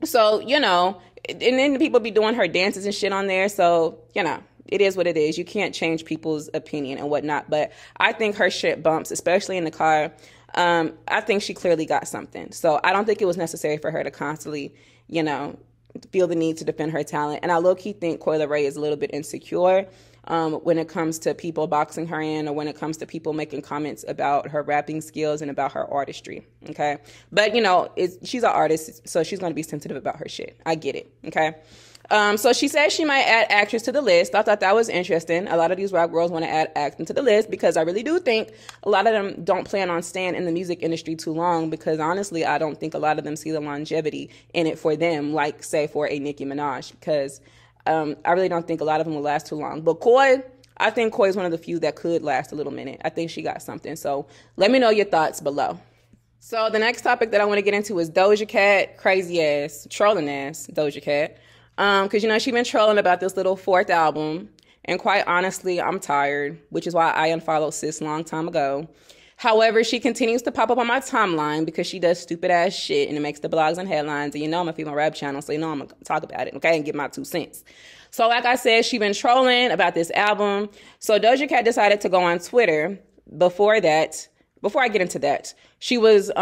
Speaker 1: So, you know, and then people be doing her dances and shit on there, so, you know, it is what it is. You can't change people's opinion and whatnot, but I think her shit bumps, especially in the car. I think she clearly got something, so I don't think it was necessary for her to constantly, you know, feel the need to defend her talent. And I low-key think Coi Leray is a little bit insecure when it comes to people boxing her in, or when it comes to people making comments about her rapping skills and about her artistry, okay? But, you know, she's an artist, so she's going to be sensitive about her shit. I get it, okay? So she said she might add actors to the list. I thought that was interesting. A lot of these rap girls want to add acting to the list because I really do think a lot of them don't plan on staying in the music industry too long because honestly, I don't think a lot of them see the longevity in it for them, like say for a Nicki Minaj, because I really don't think a lot of them will last too long. But Koi, I think Koi is one of the few that could last a little minute. I think she got something. So let me know your thoughts below. So the next topic that I want to get into is DojaCat, crazy ass, trolling ass DojaCat. Because, you know, she's been trolling about this little 4th album. And quite honestly, I'm tired, which is why I unfollowed sis a long time ago. However, she continues to pop up on my timeline because she does stupid ass shit and it makes the blogs and headlines. And you know I'm a female rap channel, so you know I'm going to talk about it, okay, and give my 2 cents. So like I said, she's been trolling about this album. So DojaCat decided to go on Twitter. Before I get into that, she was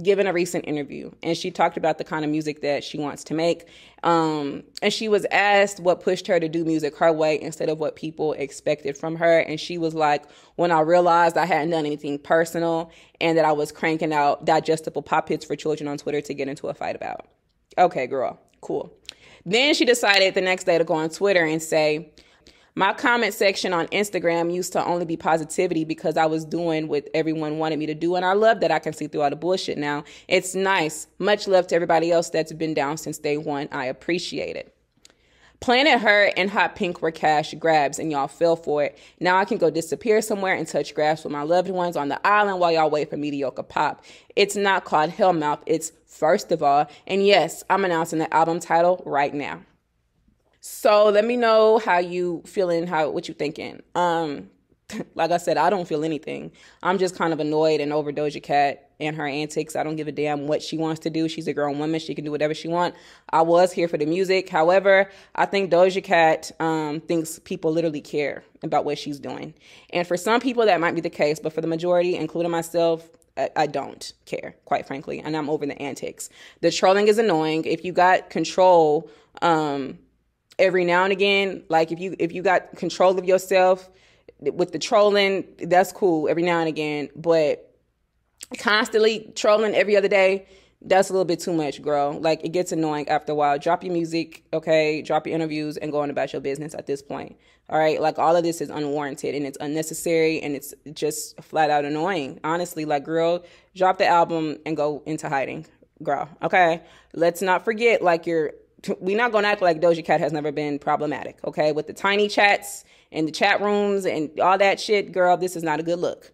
Speaker 1: given a recent interview and she talked about the kind of music that she wants to make. And she was asked what pushed her to do music her way instead of what people expected from her. And she was like, when I realized I hadn't done anything personal and that I was cranking out digestible pop hits for children on Twitter to get into a fight about. Okay, girl, cool. Then she decided the next day to go on Twitter and say, my comment section on Instagram used to only be positivity because I was doing what everyone wanted me to do. And I love that I can see through all the bullshit now. It's nice. Much love to everybody else that's been down since day one. I appreciate it. Planet Her and Hot Pink were cash grabs and y'all fell for it. Now I can go disappear somewhere and touch grass with my loved ones on the island while y'all wait for mediocre pop. It's not called Hellmouth. It's First of All. And yes, I'm announcing the album title right now. So let me know how you feeling, what you thinking. Like I said, I don't feel anything. I'm just kind of annoyed and over DojaCat and her antics. I don't give a damn what she wants to do. She's a grown woman. She can do whatever she wants. I was here for the music. However, I think DojaCat thinks people literally care about what she's doing. And for some people, that might be the case. But for the majority, including myself, I don't care, quite frankly. And I'm over the antics. The trolling is annoying. If you got control every now and again, like if you got control of yourself with the trolling, that's cool every now and again. But constantly trolling every other day, that's a little bit too much, girl. Like, it gets annoying after a while. Drop your music, okay? Drop your interviews and go on about your business at this point. All right? Like, all of this is unwarranted and it's unnecessary and it's just flat out annoying. Honestly, like, girl, drop the album and go into hiding, girl, okay? Let's not forget, like, we're not going to act like DojaCat has never been problematic, okay? With the tiny chats and the chat rooms and all that shit, girl, this is not a good look.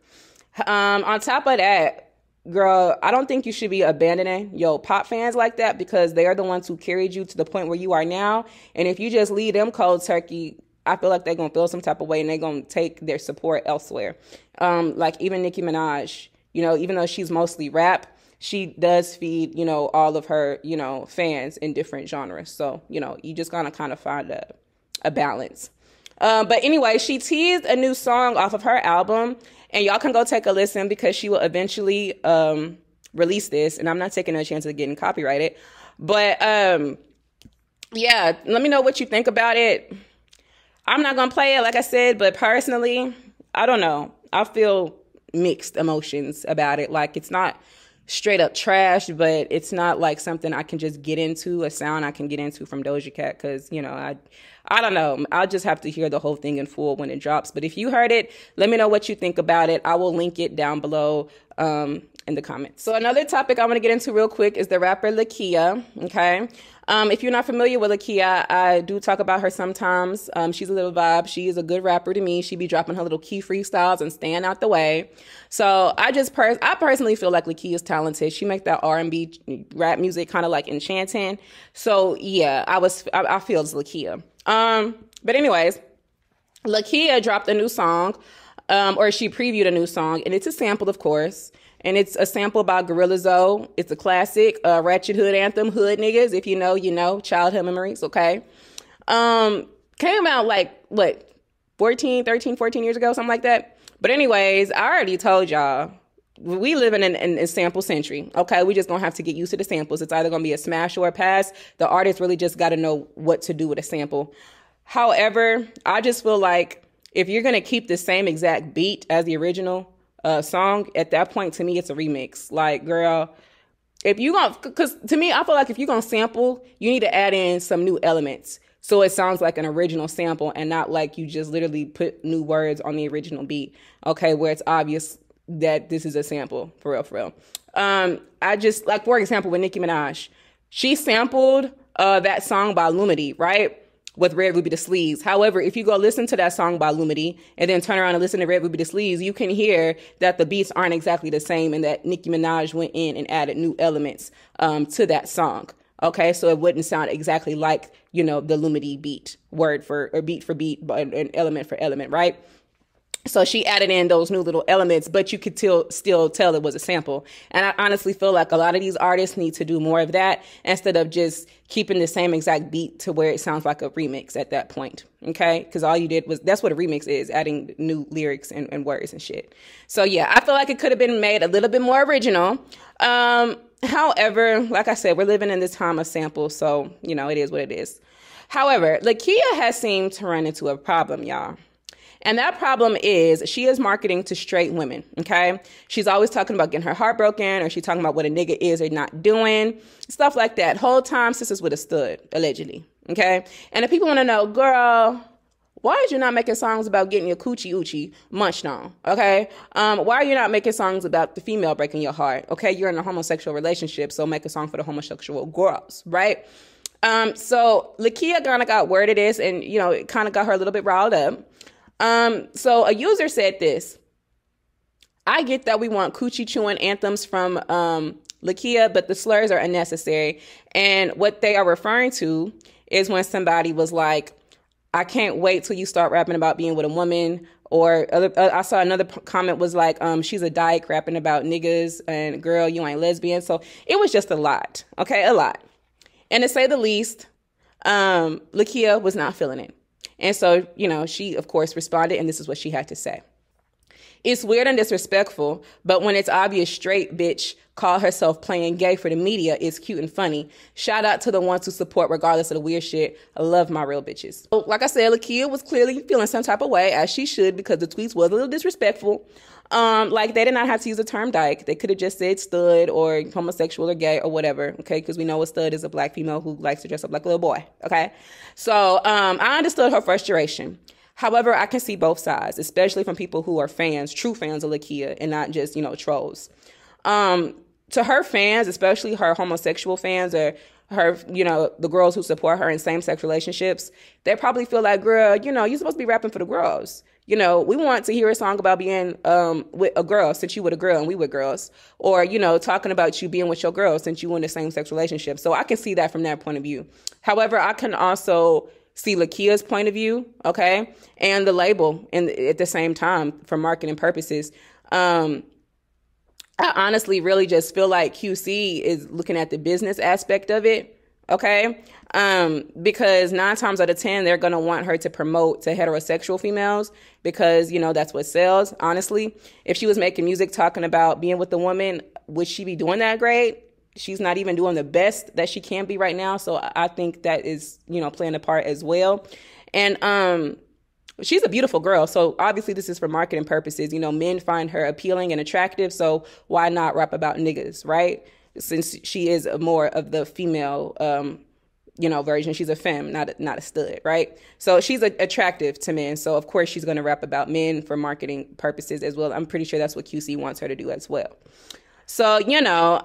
Speaker 1: On top of that, girl, I don't think you should be abandoning your pop fans like that because they are the ones who carried you to the point where you are now. And if you just leave them cold turkey, I feel like they're going to feel some type of way and they're going to take their support elsewhere. Like even Nicki Minaj, you know, even though she's mostly rap, she does feed, you know, all of her, you know, fans in different genres. So, you know, you just got to kind of find a balance. But anyway, she teased a new song off of her album. And y'all can go take a listen because she will eventually release this. And I'm not taking a chance of getting copyrighted. But, yeah, let me know what you think about it. I'm not going to play it, like I said. But personally, I don't know. I feel mixed emotions about it. Like, it's not straight up trash, but it's not like something I can just get into, a sound I can get into from DojaCat, because, you know, I don't know. I'll just have to hear the whole thing in full when it drops. But if you heard it, let me know what you think about it. I will link it down below in the comments. So another topic I want to get into real quick is the rapper Lakia, okay? If you're not familiar with Lakia, I do talk about her sometimes. She's a little vibe. She is a good rapper to me. She be dropping her little key freestyles and staying out the way. So I personally feel like Lakia is talented. She makes that R&B rap music kind of like enchanting. So yeah, I feel it's Lakia. But anyways, Lakia dropped a new song, or she previewed a new song, and it's a sample, of course. And it's a sample by Gorilla Zoe. It's a classic, ratchet hood anthem, hood niggas. If you know, you know, childhood memories, okay? Came out like, what, 13, 14 years ago, something like that. But anyways, I already told y'all, we live in a sample century, okay? We just gonna have to get used to the samples. It's either gonna be a smash or a pass. The artist really just gotta know what to do with a sample. However, I just feel like if you're gonna keep the same exact beat as the original song, at that point, to me, it's a remix. Like, girl, if you gonna, because to me, I feel like if you're gonna sample, you need to add in some new elements. So it sounds like an original sample and not like you just literally put new words on the original beat. Okay, where it's obvious that this is a sample, for real, for real. I just, like, for example, with Nicki Minaj, she sampled that song by Lumity, right? With Red Ruby Da Sleeves. However, if you go listen to that song by Lumity and then turn around and listen to Red Ruby Da Sleeves, you can hear that the beats aren't exactly the same and that Nicki Minaj went in and added new elements to that song. Okay, so it wouldn't sound exactly like, you know, the Lumity beat, word for, or beat for beat, but an element for element, right? So she added in those new little elements, but you could still tell it was a sample. And I honestly feel like a lot of these artists need to do more of that instead of just keeping the same exact beat to where it sounds like a remix at that point. Okay? Because all you did was, that's what a remix is, adding new lyrics and words and shit. So yeah, I feel like it could have been made a little bit more original. However, like I said, we're living in this time of samples, so, you know, it is what it is. However, Lakia has seemed to run into a problem, y'all. And that problem is she is marketing to straight women, okay? She's always talking about getting her heart broken, or she's talking about what a nigga is or not doing, stuff like that. Whole time, sisters would have stood, allegedly, okay? And if people want to know, girl, why is you not making songs about getting your coochie oochie munched on, okay? Why are you not making songs about the female breaking your heart, okay? You're in a homosexual relationship, so make a song for the homosexual girls, right? So Lakia kind of got word of this, and, you know, it kind of got her a little bit riled up. So a user said this: I get that we want coochie chewing anthems from Lakia, but the slurs are unnecessary. And what they are referring to is when somebody was like, I can't wait till you start rapping about being with a woman. Or I saw another comment was like, she's a dyke rapping about niggas, and girl, you ain't lesbian. So it was just a lot. Okay, a lot. And to say the least, Lakia was not feeling it. And so, you know, she, of course, responded, and this is what she had to say. It's weird and disrespectful, but when it's obvious straight bitch call herself playing gay for the media, it's cute and funny. Shout out to the ones who support regardless of the weird shit. I love my real bitches. So, like I said, Lakia was clearly feeling some type of way, as she should, because the tweets was a little disrespectful. Like, they did not have to use the term dyke. They could have just said stud or homosexual or gay or whatever, okay? Because we know a stud is a black female who likes to dress up like a little boy, okay? So I understood her frustration. However, I can see both sides, especially from people who are fans, true fans of Lakia, and not just, you know, trolls. To her fans, especially her homosexual fans, or her, you know, the girls who support her in same-sex relationships, they probably feel like, girl, you know, you're supposed to be rapping for the girls. You know, we want to hear a song about being with a girl since you with a girl and we with girls. Or, you know, talking about you being with your girl since you in the same-sex relationship. So I can see that from that point of view. However, I can also see Lakia's point of view, okay, and the label at the same time for marketing purposes. I honestly really just feel like QC is looking at the business aspect of it, okay? Because 9 times out of 10, they're going to want her to promote to heterosexual females because, you know, that's what sells, honestly. If she was making music talking about being with a woman, would she be doing that great? She's not even doing the best that she can be right now. So I think that is, you know, playing a part as well. And she's a beautiful girl. So obviously this is for marketing purposes. You know, men find her appealing and attractive. So why not rap about niggas, right? Since she is more of the female, you know, version. She's a femme, not a stud, right? So she's attractive to men. So of course she's going to rap about men for marketing purposes as well. I'm pretty sure that's what QC wants her to do as well. So, you know,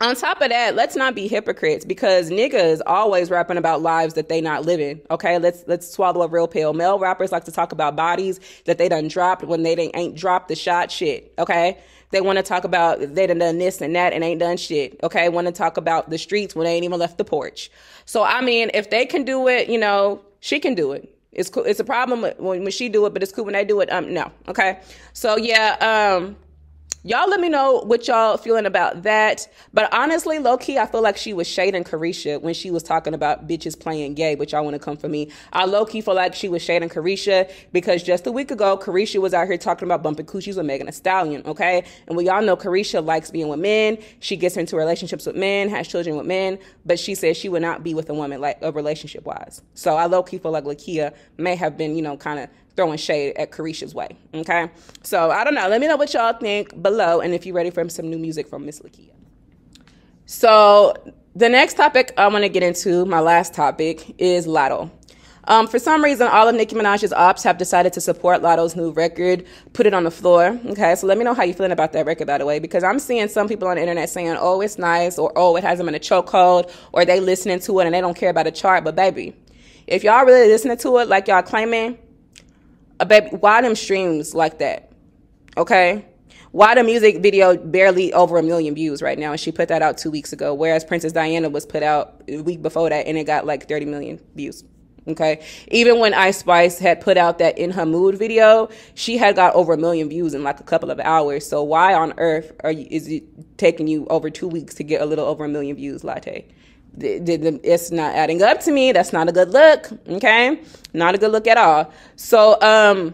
Speaker 1: on top of that, let's not be hypocrites because niggas always rapping about lives that they not living. Okay, let's swallow a real pill. Male rappers like to talk about bodies that they done dropped when they ain't dropped the shot shit. Okay, they want to talk about they done this and that and ain't done shit. Okay, want to talk about the streets when they ain't even left the porch. So I mean, if they can do it, you know, she can do it. It's cool. It's a problem when she do it, but it's cool when they do it. No. Okay. So yeah. Y'all let me know what y'all feeling about that. But honestly, low-key, I feel like she was shading Carisha when she was talking about bitches playing gay, but y'all want to come for me. I low-key feel like she was shading Carisha because just a week ago, Carisha was out here talking about bumping coochies with Megan Thee Stallion, okay? And we all know Carisha likes being with men. She gets into relationships with men, has children with men, but she says she would not be with a woman, like relationship-wise. So I low-key feel like Lakia may have been, you know, kind of throwing shade at Carisha's way, okay? So, I don't know. Let me know what y'all think below and if you're ready for some new music from Miss Lakia. So the next topic I want to get into, my last topic, is Lotto. For some reason, all of Nicki Minaj's ops have decided to support Lotto's new record, Put It on the Floor. Okay, so let me know how you're feeling about that record, by the way, because I'm seeing some people on the internet saying, oh, it's nice, or oh, it has them in a chokehold, or they listening to it and they don't care about a chart. But baby, if y'all really listening to it like y'all claiming, baby, why them streams like that? Okay? Why the music video barely over 1 million views right now, and she put that out 2 weeks ago, whereas Princess Diana was put out a week before that and it got like 30 million views. Okay, even when Ice Spice had put out that In Her Mood video, she had got over 1 million views in like a couple of hours. So why on earth is it taking you over 2 weeks to get a little over 1 million views, Latte? It's not adding up to me. That's not a good look. Okay, not a good look at all. So,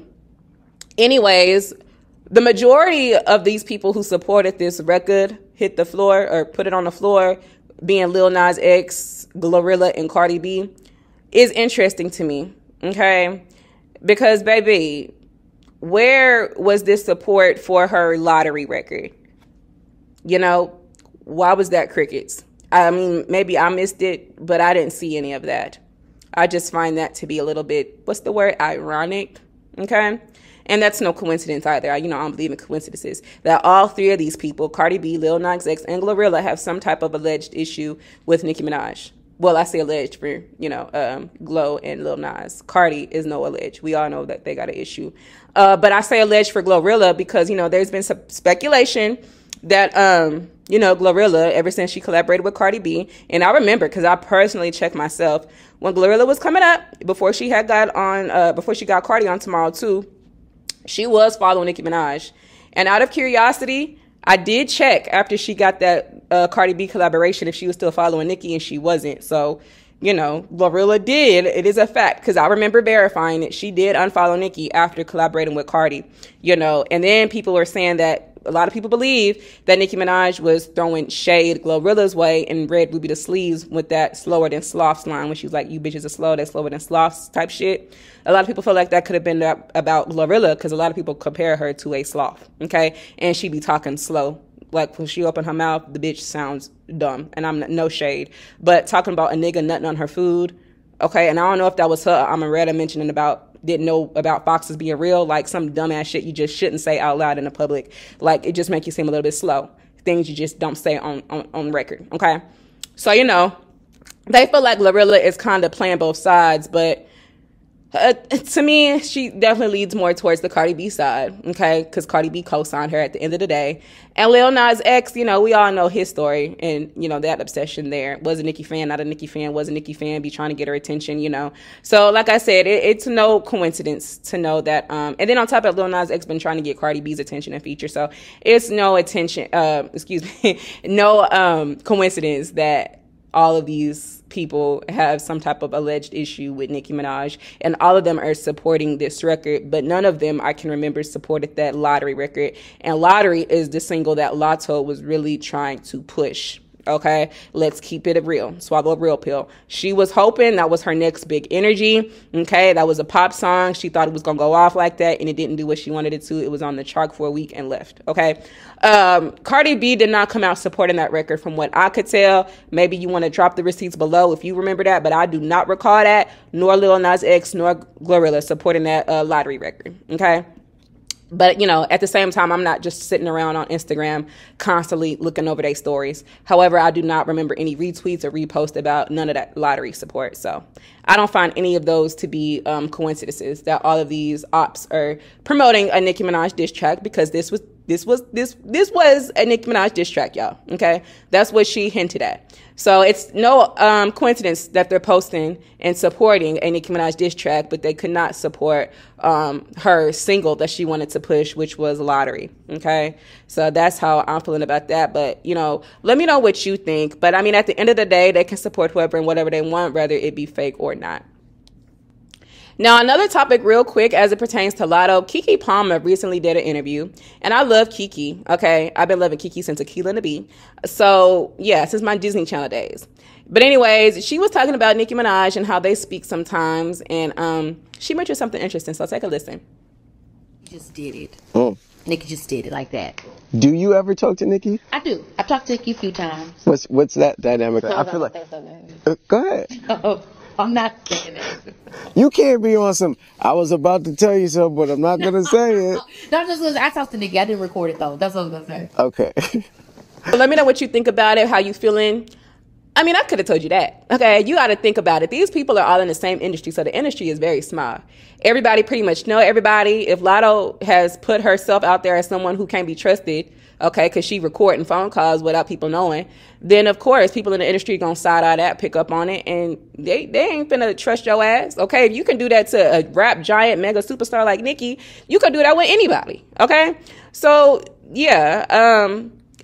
Speaker 1: anyways, the majority of these people who supported this record, Hit the Floor or Put It on the Floor, being Lil Nas X, Glorilla, and Cardi B, is interesting to me, okay? Because, baby, where was this support for her lottery record? You know, why was that crickets? I mean, maybe I missed it, but I didn't see any of that. I just find that to be a little bit, what's the word, ironic, okay? And that's no coincidence either. I don't believe in coincidences. That all three of these people, Cardi B, Lil Nas X, and Glorilla, have some type of alleged issue with Nicki Minaj. Well, I say alleged for, Glo and Lil Nas. Cardi is no alleged. We all know that they got an issue. But I say alleged for Glorilla because, there's been some speculation that, Glorilla, ever since she collaborated with Cardi B, and I remember because I personally checked myself, when Glorilla was coming up, before she got Cardi on Tomorrow 2, she was following Nicki Minaj. And out of curiosity, I did check after she got that Cardi B collaboration if she was still following Nicki, and she wasn't. So, Glorilla did. It is a fact because I remember verifying it. She did unfollow Nicki after collaborating with Cardi, And then people were saying that a lot of people believe that Nicki Minaj was throwing shade Glorilla's way and Red Ruby the Sleeves with that slower than sloths line when she was like, you bitches are slow, that's slower than sloths type shit. A lot of people feel like that could have been about Glorilla because a lot of people compare her to a sloth, okay? And she be talking slow. Like when she opened her mouth, the bitch sounds dumb. And I'm no shade. But talking about a nigga nutting on her food, okay? And I don't know if that was her Amaretta mentioning didn't know about foxes being real, like some dumbass shit you just shouldn't say out loud in the public. Like it just make you seem a little bit slow. Things you just don't say on record, okay? So, they feel like Glorilla is kind of playing both sides, but to me, she definitely leads more towards the Cardi B side, okay? Because Cardi B co-signed her at the end of the day. And Lil Nas X, we all know his story and, that obsession there. Was a Nicki fan, not a Nicki fan, was a Nicki fan, be trying to get her attention, So, like I said, it's no coincidence to know that. And then on top of Lil Nas X been trying to get Cardi B's attention and feature. So, it's no coincidence that all of these people have some type of alleged issue with Nicki Minaj, and all of them are supporting this record, but none of them I can remember supported that Lottery record. And Lottery is the single that Lotto was really trying to push. Okay, let's keep it real. Swallow a real pill. She was hoping that was her next big energy. Okay, that was a pop song. She thought it was gonna go off like that, and it didn't do what she wanted it to. It was on the chart for a week and left. Okay, Cardi B did not come out supporting that record, from what I could tell. Maybe you want to drop the receipts below if you remember that, but I do not recall that. Nor Lil Nas X nor Glorilla supporting that Lottery record. Okay. But, at the same time, I'm not just sitting around on Instagram constantly looking over their stories. However, I do not remember any retweets or reposts about none of that Lottery support. So I don't find any of those to be coincidences that all of these ops are promoting a Nicki Minaj diss track, because this was a Nicki Minaj diss track, y'all. Okay, that's what she hinted at. So it's no coincidence that they're posting and supporting a Nicki Minaj diss track, but they could not support her single that she wanted to push, which was Lottery. Okay, so that's how I'm feeling about that. But let me know what you think. But I mean, at the end of the day, they can support whoever and whatever they want, whether it be fake or not. Now, another topic real quick as it pertains to Lotto. Keke Palmer recently did an interview, and I love Keke, okay? I've been loving Keke since Aquila and the Bee. So, yeah, since my Disney Channel days. But anyways, she was talking about Nicki Minaj and how they speak sometimes, and she mentioned something interesting, so take a listen.
Speaker 8: You just did it.
Speaker 6: Nicki just did it like that.
Speaker 8: Do you ever talk to Nicki?
Speaker 6: I do. I talked to Nicki a few times.
Speaker 8: What's that dynamic? I feel like. Go ahead.
Speaker 6: Oh, I'm not saying that.
Speaker 8: You can't be on some. I was about to tell you something, but I'm not gonna say it.
Speaker 6: No, just I talked to Nicki. I didn't record it though. That's what I was gonna say.
Speaker 8: Okay.
Speaker 1: Let me know what you think about it. How you feeling? I mean, I could have told you that. Okay, you got to think about it. These people are all in the same industry, so the industry is very small. Everybody pretty much know everybody. If Lotto has put herself out there as someone who can't be trusted, okay, because she recording phone calls without people knowing, then of course people in the industry gonna side eye that, pick up on it, and they ain't finna trust your ass. Okay, if you can do that to a rap giant mega superstar like Nicki, you can do that with anybody. Okay, so yeah,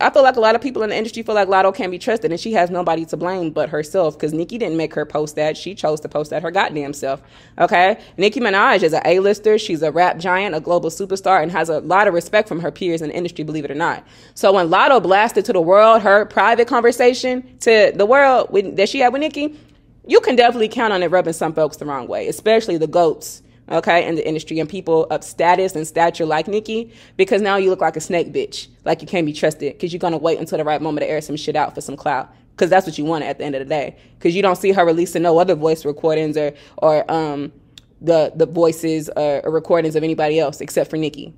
Speaker 1: I feel like a lot of people in the industry feel like Lotto can't be trusted, and she has nobody to blame but herself, because Nicki didn't make her post that. She chose to post that her goddamn self, okay? Nicki Minaj is an A-lister. She's a rap giant, a global superstar, and has a lot of respect from her peers in the industry, believe it or not. So when Lotto blasted to the world her private conversation to the world that she had with Nicki, you can definitely count on it rubbing some folks the wrong way, especially the GOATs, okay, in the industry, and people of status and stature like Nicki, because now you look like a snake bitch, like you can't be trusted, because you're going to wait until the right moment to air some shit out for some clout, because that's what you want at the end of the day, because you don't see her releasing no other voice recordings or the voices or recordings of anybody else except for Nicki.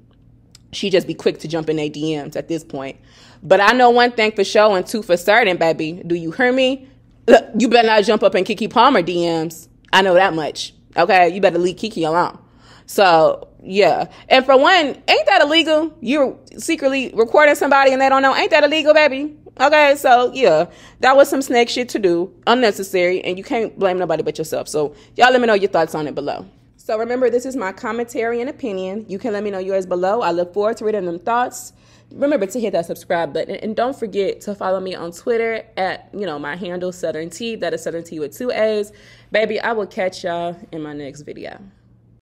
Speaker 1: She just be quick to jump in their DMs at this point. But I know one thing for sure and two for certain, baby. Do you hear me? Look, you better not jump up in Keke Palmer DMs. I know that much. Okay, you better leave Keke alone. So, yeah. And for one, ain't that illegal? You're secretly recording somebody and they don't know. Ain't that illegal, baby? Okay, so, yeah. That was some snake shit to do. Unnecessary. And you can't blame nobody but yourself. So, y'all let me know your thoughts on it below. So, remember, this is my commentary and opinion. You can let me know yours below. I look forward to reading them thoughts. Remember to hit that subscribe button, and don't forget to follow me on Twitter at, my handle, Southern T. That is Southern T with 2 A's. Baby, I will catch y'all in my next video.